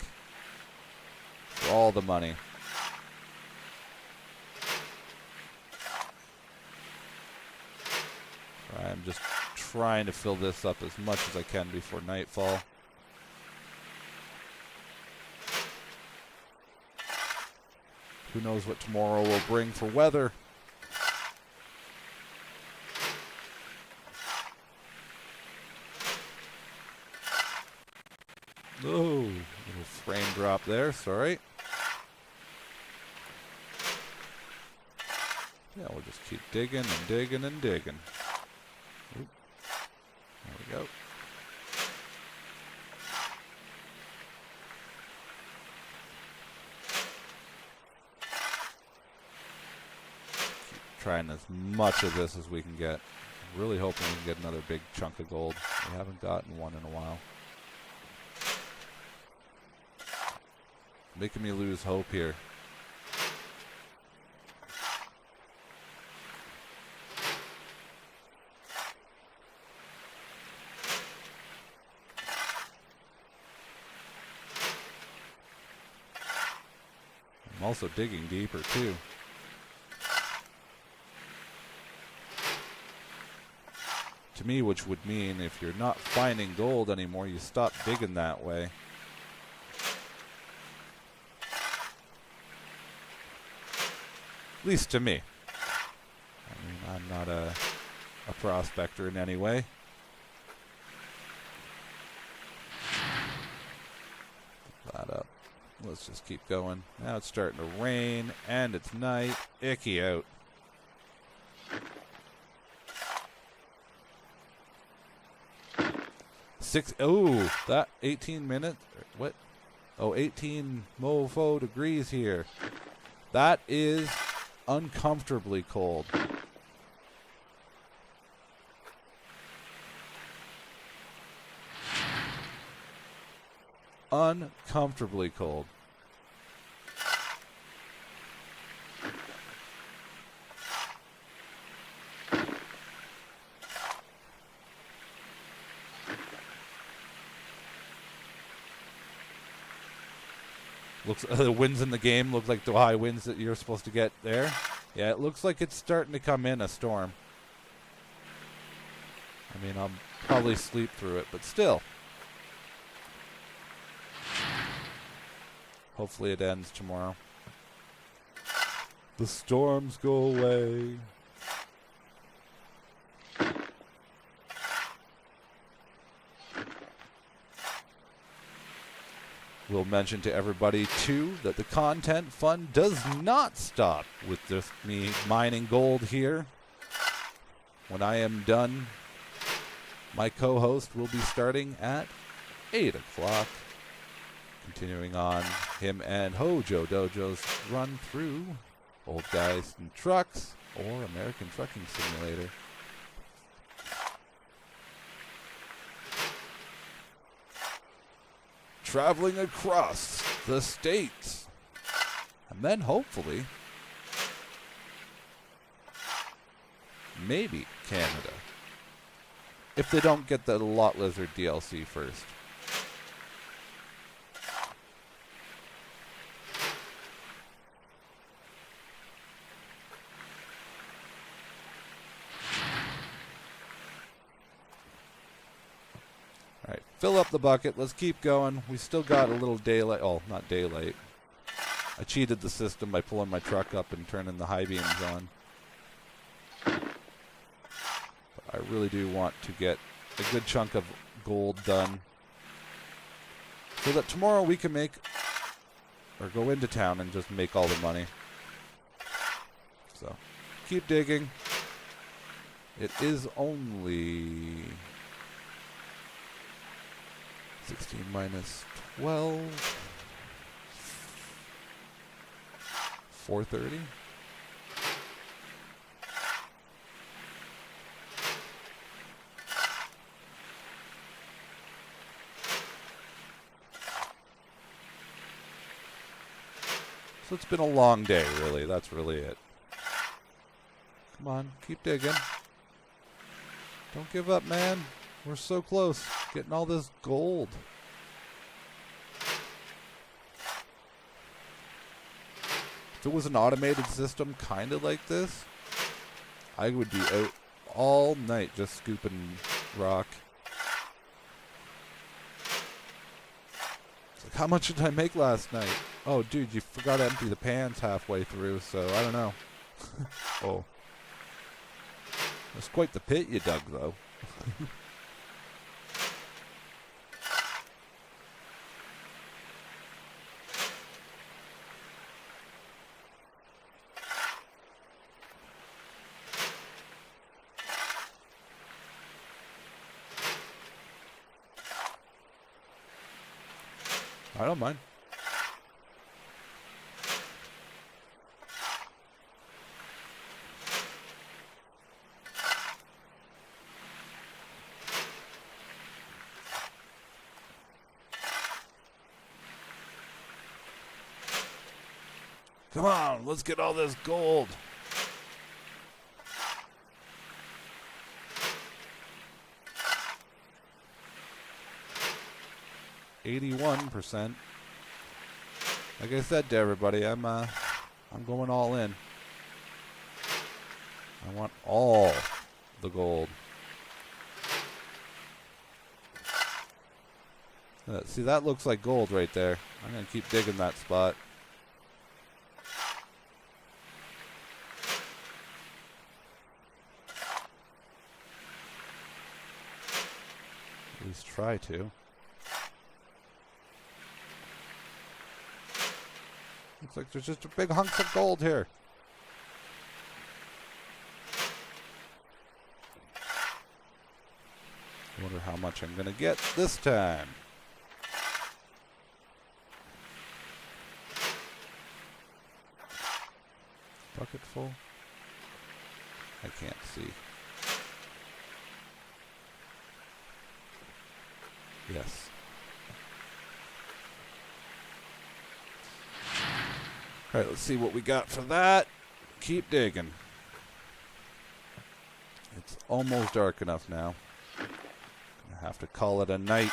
[SPEAKER 1] for all the money. I'm just trying to fill this up as much as I can before nightfall. Who knows what tomorrow will bring for weather. Oh, little frame drop there, sorry. Yeah, we'll just keep digging and digging and digging. Oop. There we go. trying as much of this as we can get. Really hoping we can get another big chunk of gold. We haven't gotten one in a while. Making me lose hope here. I'm also digging deeper too. To me, which would mean if you're not finding gold anymore, you stop digging that way. At least to me. I mean, I'm not a prospector in any way. That up. Let's just keep going. Now it's starting to rain, and it's night. Icky out. Oh, that 18 minutes. What? Oh, 18 mofo degrees here. That is uncomfortably cold. Uncomfortably cold. Looks the winds in the game look like the high winds that you're supposed to get there. Yeah, it looks like it's starting to come in a storm. I mean, I'll probably sleep through it, but still. Hopefully it ends tomorrow. The storms go away. We'll mention to everybody, too, that the content fund does not stop with just me mining gold here. When I am done, my co-host will be starting at 8 o'clock. Continuing on, him and Hojo Dojo's run through Old Guys and Trucks or American Trucking Simulator. Traveling across the states. And then hopefully, maybe Canada. If they don't get the Lot Lizard DLC first. Alright, fill up the bucket. Let's keep going. We still got a little daylight. Oh, not daylight. I cheated the system by pulling my truck up and turning the high beams on. But I really do want to get a good chunk of gold done so that tomorrow we can make, or go into town and just make all the money. So, keep digging. It is only 16 minus 12. 4:30. So it's been a long day, really. That's really it. Come on, keep digging. Don't give up, man. We're so close. Getting all this gold. If it was an automated system kind of like this, I would be out all night just scooping rock. It's like, how much did I make last night? Oh, dude, you forgot to empty the pans halfway through, so I don't know. Oh. That's quite the pit you dug, though. I don't mind. Come on, let's get all this gold. %. Like I said to everybody, I'm going all in. I want all the gold. See, that looks like gold right there. I'm going to keep digging that spot. At least try to. Looks like there's just a big hunks of gold here. I wonder how much I'm going to get this time. Bucket full? I can't see. Yes. Alright, let's see what we got for that. Keep digging. It's almost dark enough now. Gonna have to call it a night.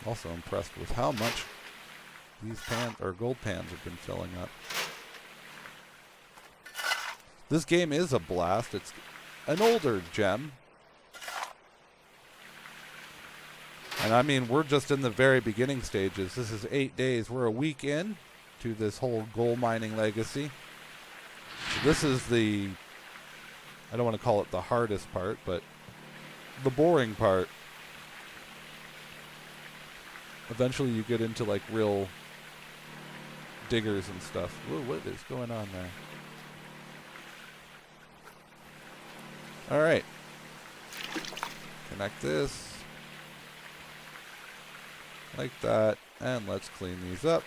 [SPEAKER 1] Also impressed with how much these gold pans have been filling up. This game is a blast. It's an older gem. And I mean, we're just in the very beginning stages. This is 8 days. We're a week in to this whole gold mining legacy. So this is I don't want to call it the hardest part, but the boring part. Eventually you get into like real diggers and stuff. Whoa, what is going on there? Alright. Connect this. Like that. And let's clean these up.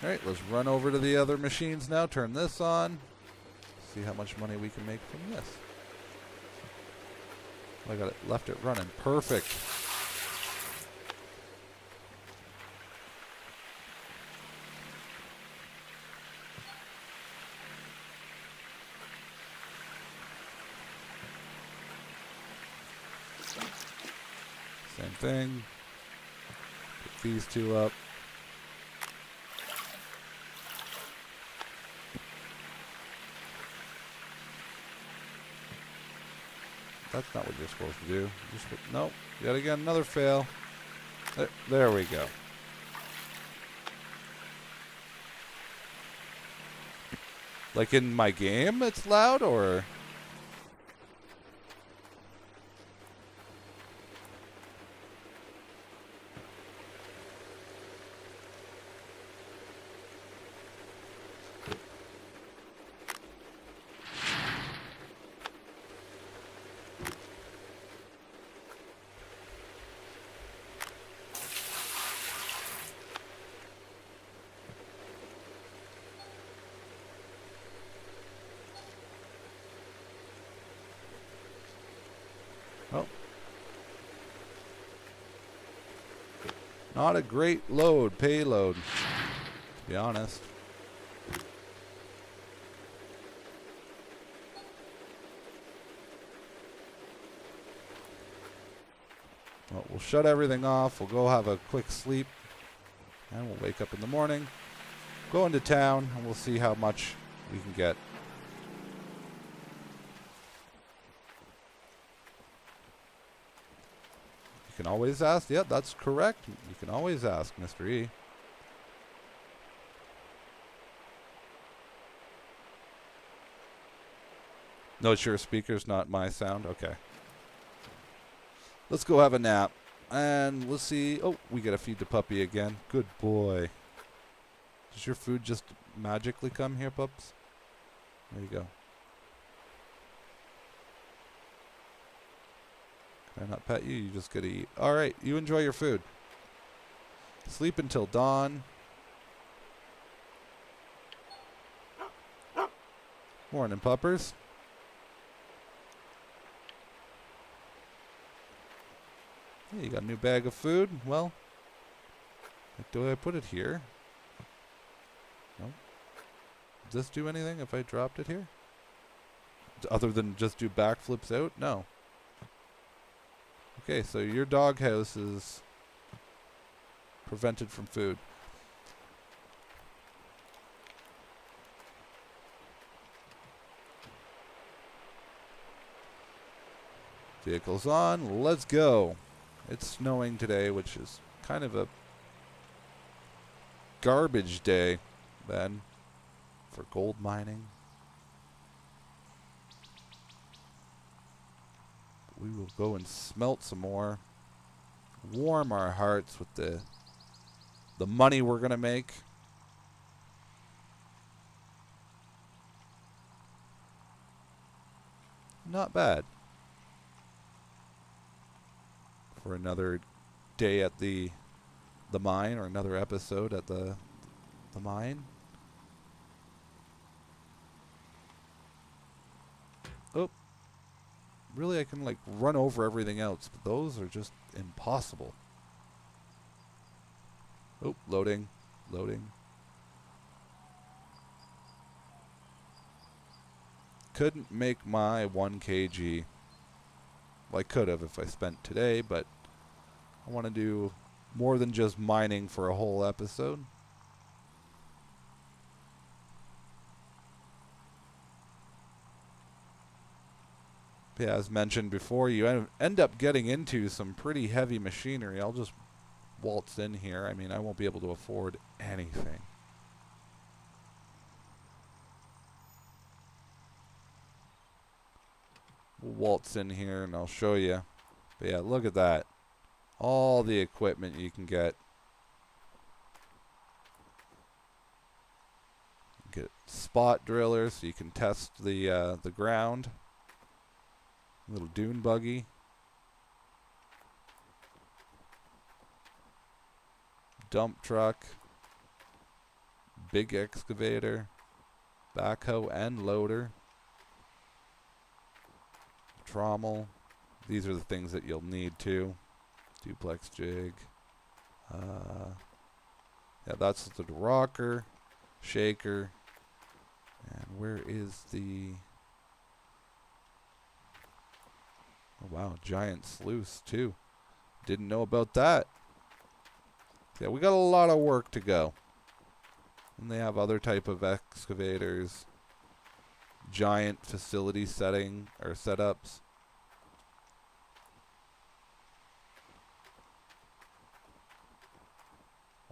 [SPEAKER 1] Alright, let's run over to the other machines now. Turn this on. See how much money we can make from this. I got it, left it running. Perfect. Same thing. Pick these two up. That's not what you're supposed to do. Nope. Yet again, another fail. There we go. Like in my game, it's loud, or? Oh. Not a great payload, to be honest. Well, we'll shut everything off. We'll go have a quick sleep. And we'll wake up in the morning. Go into town, and we'll see how much we can get. You can always ask. Yeah, that's correct. You can always ask, Mr. E. No, it's your speakers, not my sound. Okay. Let's go have a nap. And let's see. Oh, we gotta feed the puppy again. Good boy. Does your food just magically come here, pups? There you go. Can I not pet you? You just gotta eat. Alright, you enjoy your food. Sleep until dawn. Morning, puppers. Hey, you got a new bag of food? Well, do I put it here? Nope. Does this do anything if I dropped it here? Other than just do backflips out? No. Okay, so your doghouse is prevented from food. Vehicle's on. Let's go. It's snowing today, which is kind of a garbage day then for gold mining. We will go and smelt some more. Warm our hearts with the money we're going to make. Not bad. For another day at the mine, or another episode at the mine. Oh. Really, I can like run over everything else, but those are just impossible. Oh, loading. Loading. Couldn't make my 1 kg. Well, I could have if I spent today, but I want to do more than just mining for a whole episode. Yeah, as mentioned before, you end up getting into some pretty heavy machinery. I'll just waltz in here. I mean, I won't be able to afford anything. We'll waltz in here and I'll show you. But yeah, look at that. All the equipment you can get. Get spot drillers so you can test the ground. Little dune buggy. Dump truck. Big excavator. Backhoe and loader. Trommel. These are the things that you'll need too. Duplex jig. Yeah, that's the rocker. Shaker. And where is the... Oh, wow, giant sluice too. Didn't know about that. Yeah, we got a lot of work to go. And they have other type of excavators. Giant facility setting or setups.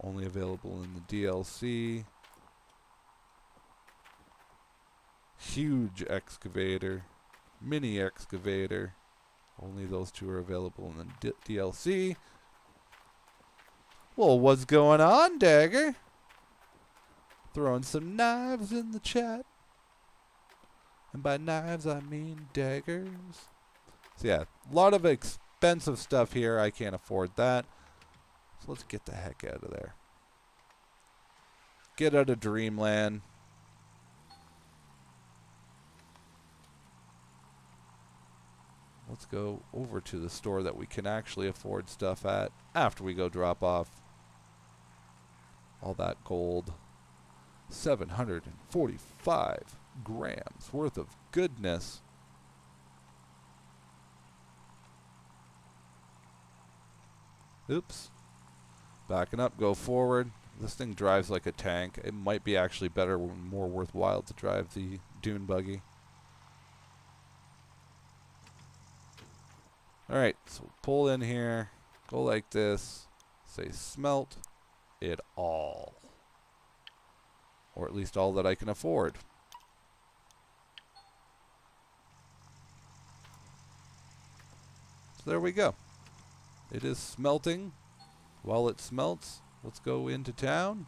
[SPEAKER 1] Only available in the DLC. Huge excavator. Mini excavator. Only those two are available in the DLC. Well, what's going on, Dagger? Throwing some knives in the chat. And by knives, I mean daggers. So yeah, a lot of expensive stuff here. I can't afford that. So let's get the heck out of there. Get out of Dreamland. Let's go over to the store that we can actually afford stuff at after we go drop off all that gold. 745 grams worth of goodness. Oops. Backing up, go forward. This thing drives like a tank. It might be actually better and more worthwhile to drive the dune buggy. Alright, so pull in here, go like this, say smelt it all. Or at least all that I can afford. So there we go. It is smelting. While it smelts, let's go into town.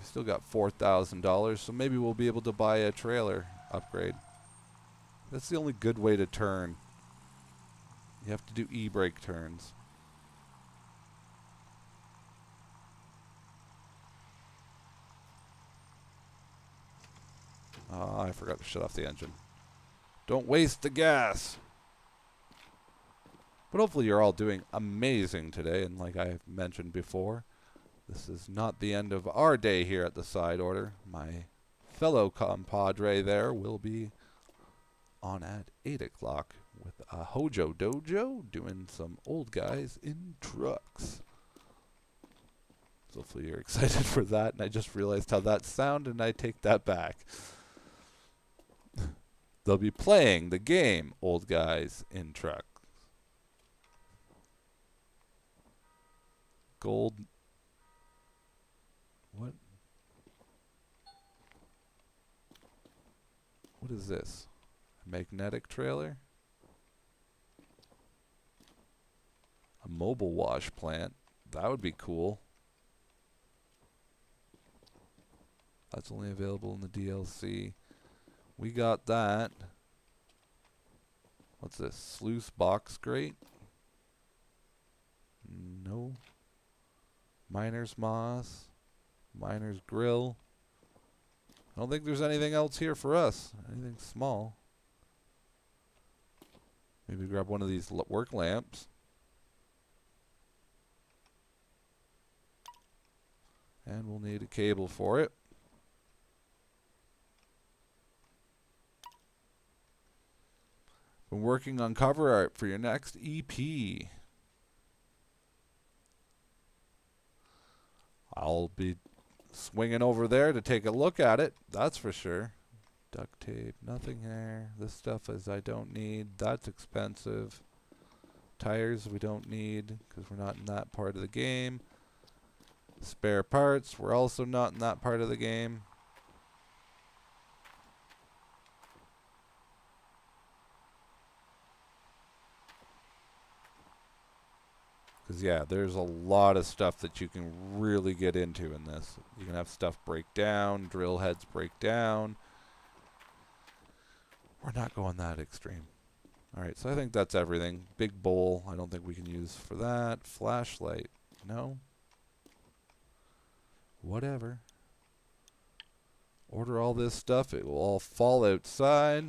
[SPEAKER 1] We still got $4,000, so maybe we'll be able to buy a trailer upgrade. That's the only good way to turn. You have to do e-brake turns. I forgot to shut off the engine. Don't waste the gas. But hopefully you're all doing amazing today. And like I mentioned before, this is not the end of our day here at the Side Order. My fellow compadre there will be on at 8 o'clock with a Hojo Dojo doing some old guys in trucks. So hopefully you're excited for that. And I just realized how that sounded, and I take that back. They'll be playing the game Old Guys in Trucks. Gold. What? What is this? A magnetic trailer? A mobile wash plant. That would be cool. That's only available in the DLC. We got that. What's this? Sluice box grate? No. Miner's moss. Miner's grill. I don't think there's anything else here for us. Anything small. Maybe grab one of these work lamps. And we'll need a cable for it. Been working on cover art for your next EP. I'll be swinging over there to take a look at it, that's for sure. Duct tape, nothing there. This stuff is I don't need. That's expensive. Tires we don't need because we're not in that part of the game. Spare parts, we're also not in that part of the game. Because, yeah, there's a lot of stuff that you can really get into in this. You can have stuff break down, drill heads break down. We're not going that extreme. Alright, so I think that's everything. Big bowl, I don't think we can use for that. Flashlight, no. Whatever. Order all this stuff, it will all fall outside.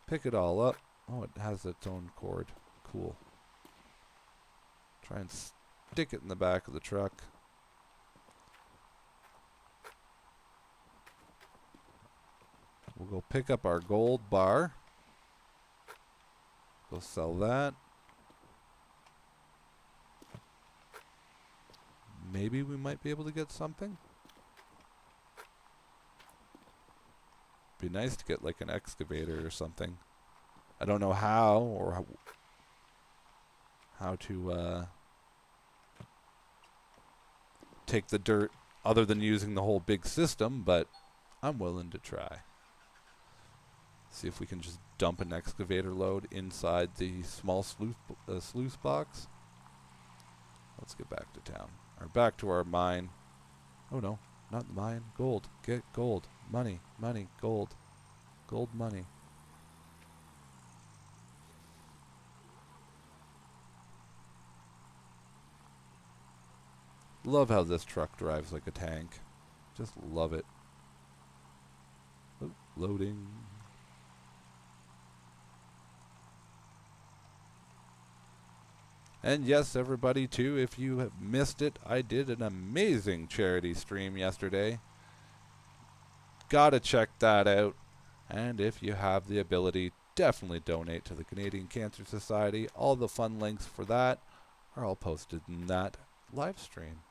[SPEAKER 1] Pick it all up. Oh, it has its own cord. Cool. Try and stick it in the back of the truck. We'll go pick up our gold bar. Go sell that. Maybe we might be able to get something. Be nice to get like an excavator or something. I don't know how or how to take the dirt other than using the whole big system, but I'm willing to try. See if we can just dump an excavator load inside the small sluice box. Let's get back to town. Or back to our mine. Oh no, not the mine. Gold. Get gold. Money. Money. Gold. Gold money. Love how this truck drives like a tank. Just love it. Oh, loading. And yes, everybody, too, if you have missed it, I did an amazing charity stream yesterday. Gotta check that out. And if you have the ability, definitely donate to the Canadian Cancer Society. All the fun links for that are all posted in that live stream.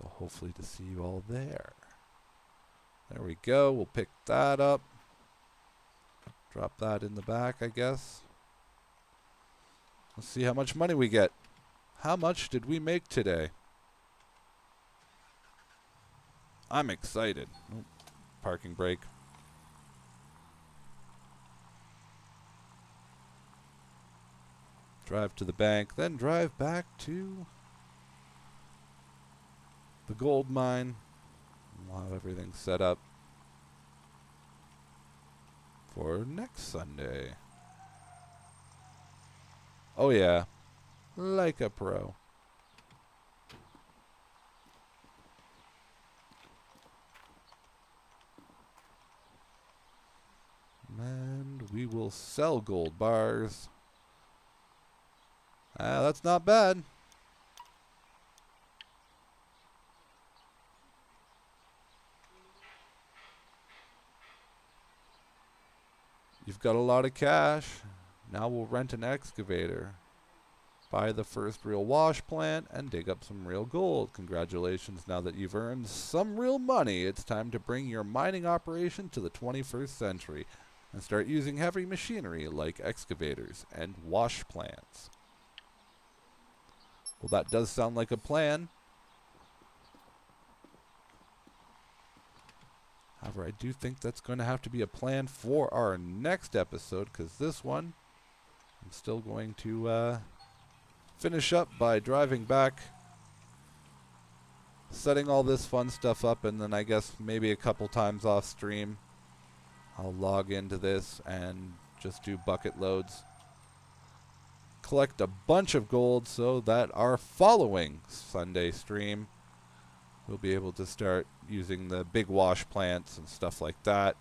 [SPEAKER 1] So hopefully to see you all there. There we go. We'll pick that up. Drop that in the back, I guess. Let's see how much money we get. How much did we make today? I'm excited. Oh, parking brake. Drive to the bank, then drive back to the gold mine. We'll have everything set up for next Sunday. Oh yeah, like a pro. And we will sell gold bars. That's not bad. You've got a lot of cash. Now we'll rent an excavator, buy the first real wash plant, and dig up some real gold. Congratulations, now that you've earned some real money, it's time to bring your mining operation to the 21st century and start using heavy machinery like excavators and wash plants. Well, that does sound like a plan. However, I do think that's going to have to be a plan for our next episode, because this one, I'm still going to finish up by driving back, setting all this fun stuff up, and then I guess maybe a couple times off stream, I'll log into this and just do bucket loads. Collect a bunch of gold so that our following Sunday stream we'll be able to start using the big wash plants and stuff like that.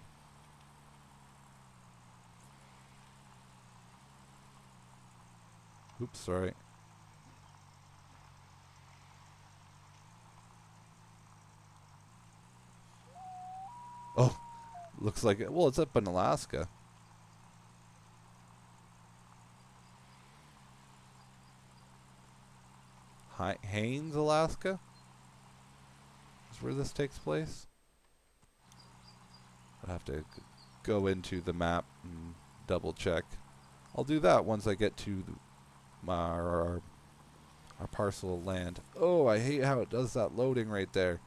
[SPEAKER 1] Oops, sorry. Oh, looks like it. Well, it's up in Alaska. Haines, Alaska? Is where this takes place? I'll have to go into the map and double check. I'll do that once I get to our parcel of land. Oh, I hate how it does that loading right there.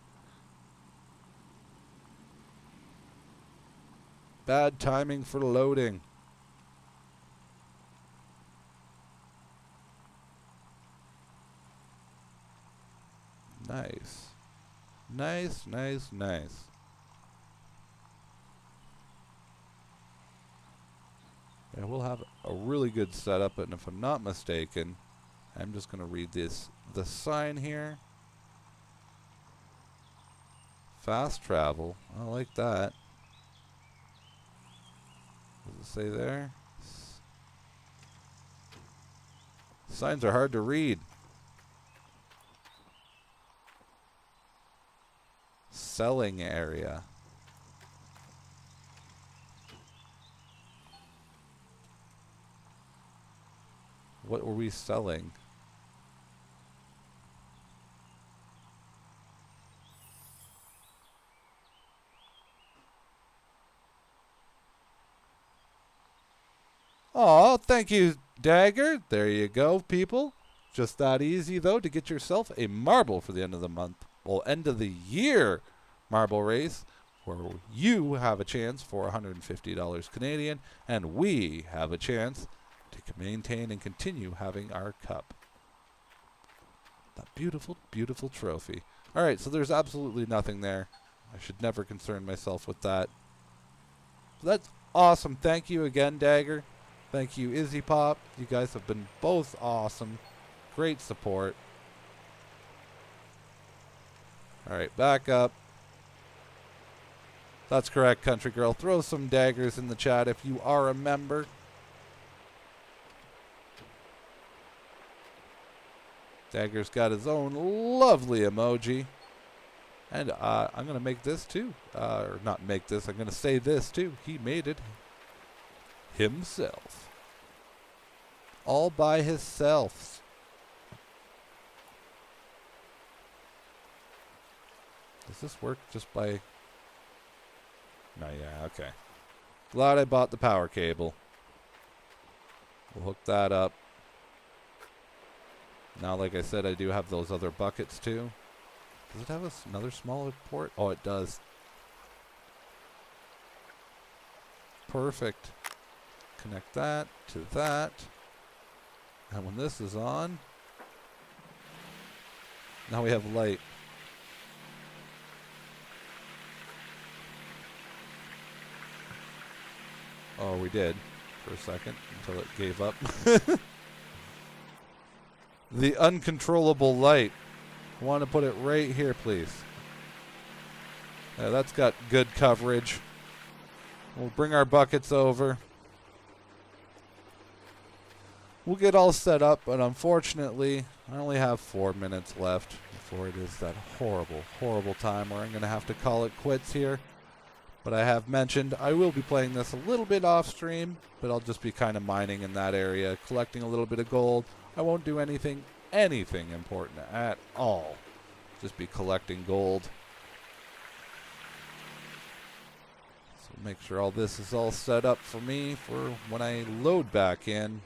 [SPEAKER 1] Bad timing for loading. Nice. Nice, nice, nice. Yeah, we'll have a really good setup, and if I'm not mistaken, I'm just going to read the sign here. Fast travel. I like that. Does it say there? Signs are hard to read. Selling area. What were we selling? Oh, thank you, Dagger. There you go, people. Just that easy, though, to get yourself a marble for the end of the month. Well, end of the year marble race, where you have a chance for $150 Canadian, and we have a chance to maintain and continue having our cup. That beautiful, beautiful trophy. All right, so there's absolutely nothing there. I should never concern myself with that. So that's awesome. Thank you again, Dagger. Thank you, Izzy Pop. You guys have been both awesome. Great support. All right, back up. That's correct, Country Girl. Throw some daggers in the chat if you are a member. Dagger's got his own lovely emoji. And I'm going to make this too. Or not make this, I'm going to say this too. He made it himself. All by himself. Does this work just by... No, yeah, okay. Glad I bought the power cable. We'll hook that up. Now, like I said, I do have those other buckets too. Does it have another smaller port? Oh, it does. Perfect. Connect that to that. And when this is on, now we have light. Oh, we did for a second until it gave up. The uncontrollable light. I want to put it right here, please. Yeah, that's got good coverage. We'll bring our buckets over. We'll get all set up, but unfortunately, I only have 4 minutes left before it is that horrible, horrible time where I'm going to have to call it quits here. But I have mentioned I will be playing this a little bit off stream, but I'll just be kind of mining in that area, collecting a little bit of gold. I won't do anything important at all. Just be collecting gold. So make sure all this is all set up for me for when I load back in.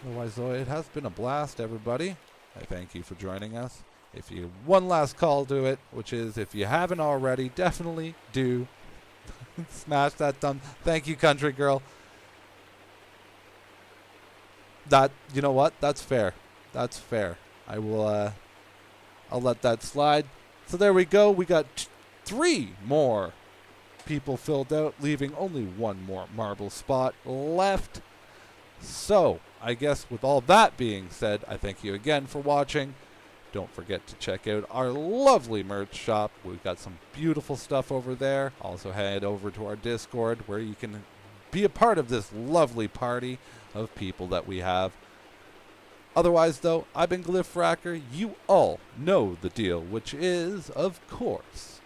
[SPEAKER 1] Otherwise, though, it has been a blast, everybody. I thank you for joining us. If you one last call to it, which is if you haven't already, definitely do smash that thumb. Thank you, country girl. That, you know what? That's fair. That's fair. I will. I'll let that slide. So there we go. We got 3 more people filled out, leaving only 1 more marble spot left. So, I guess with all that being said, I thank you again for watching. Don't forget to check out our lovely merch shop. We've got some beautiful stuff over there. Also head over to our Discord where you can be a part of this lovely party of people that we have. Otherwise, though, I've been Glyph. You all know the deal, which is, of course,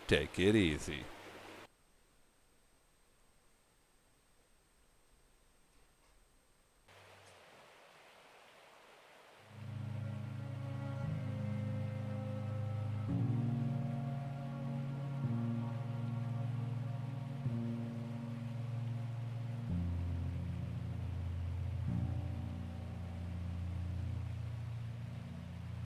[SPEAKER 1] take it easy.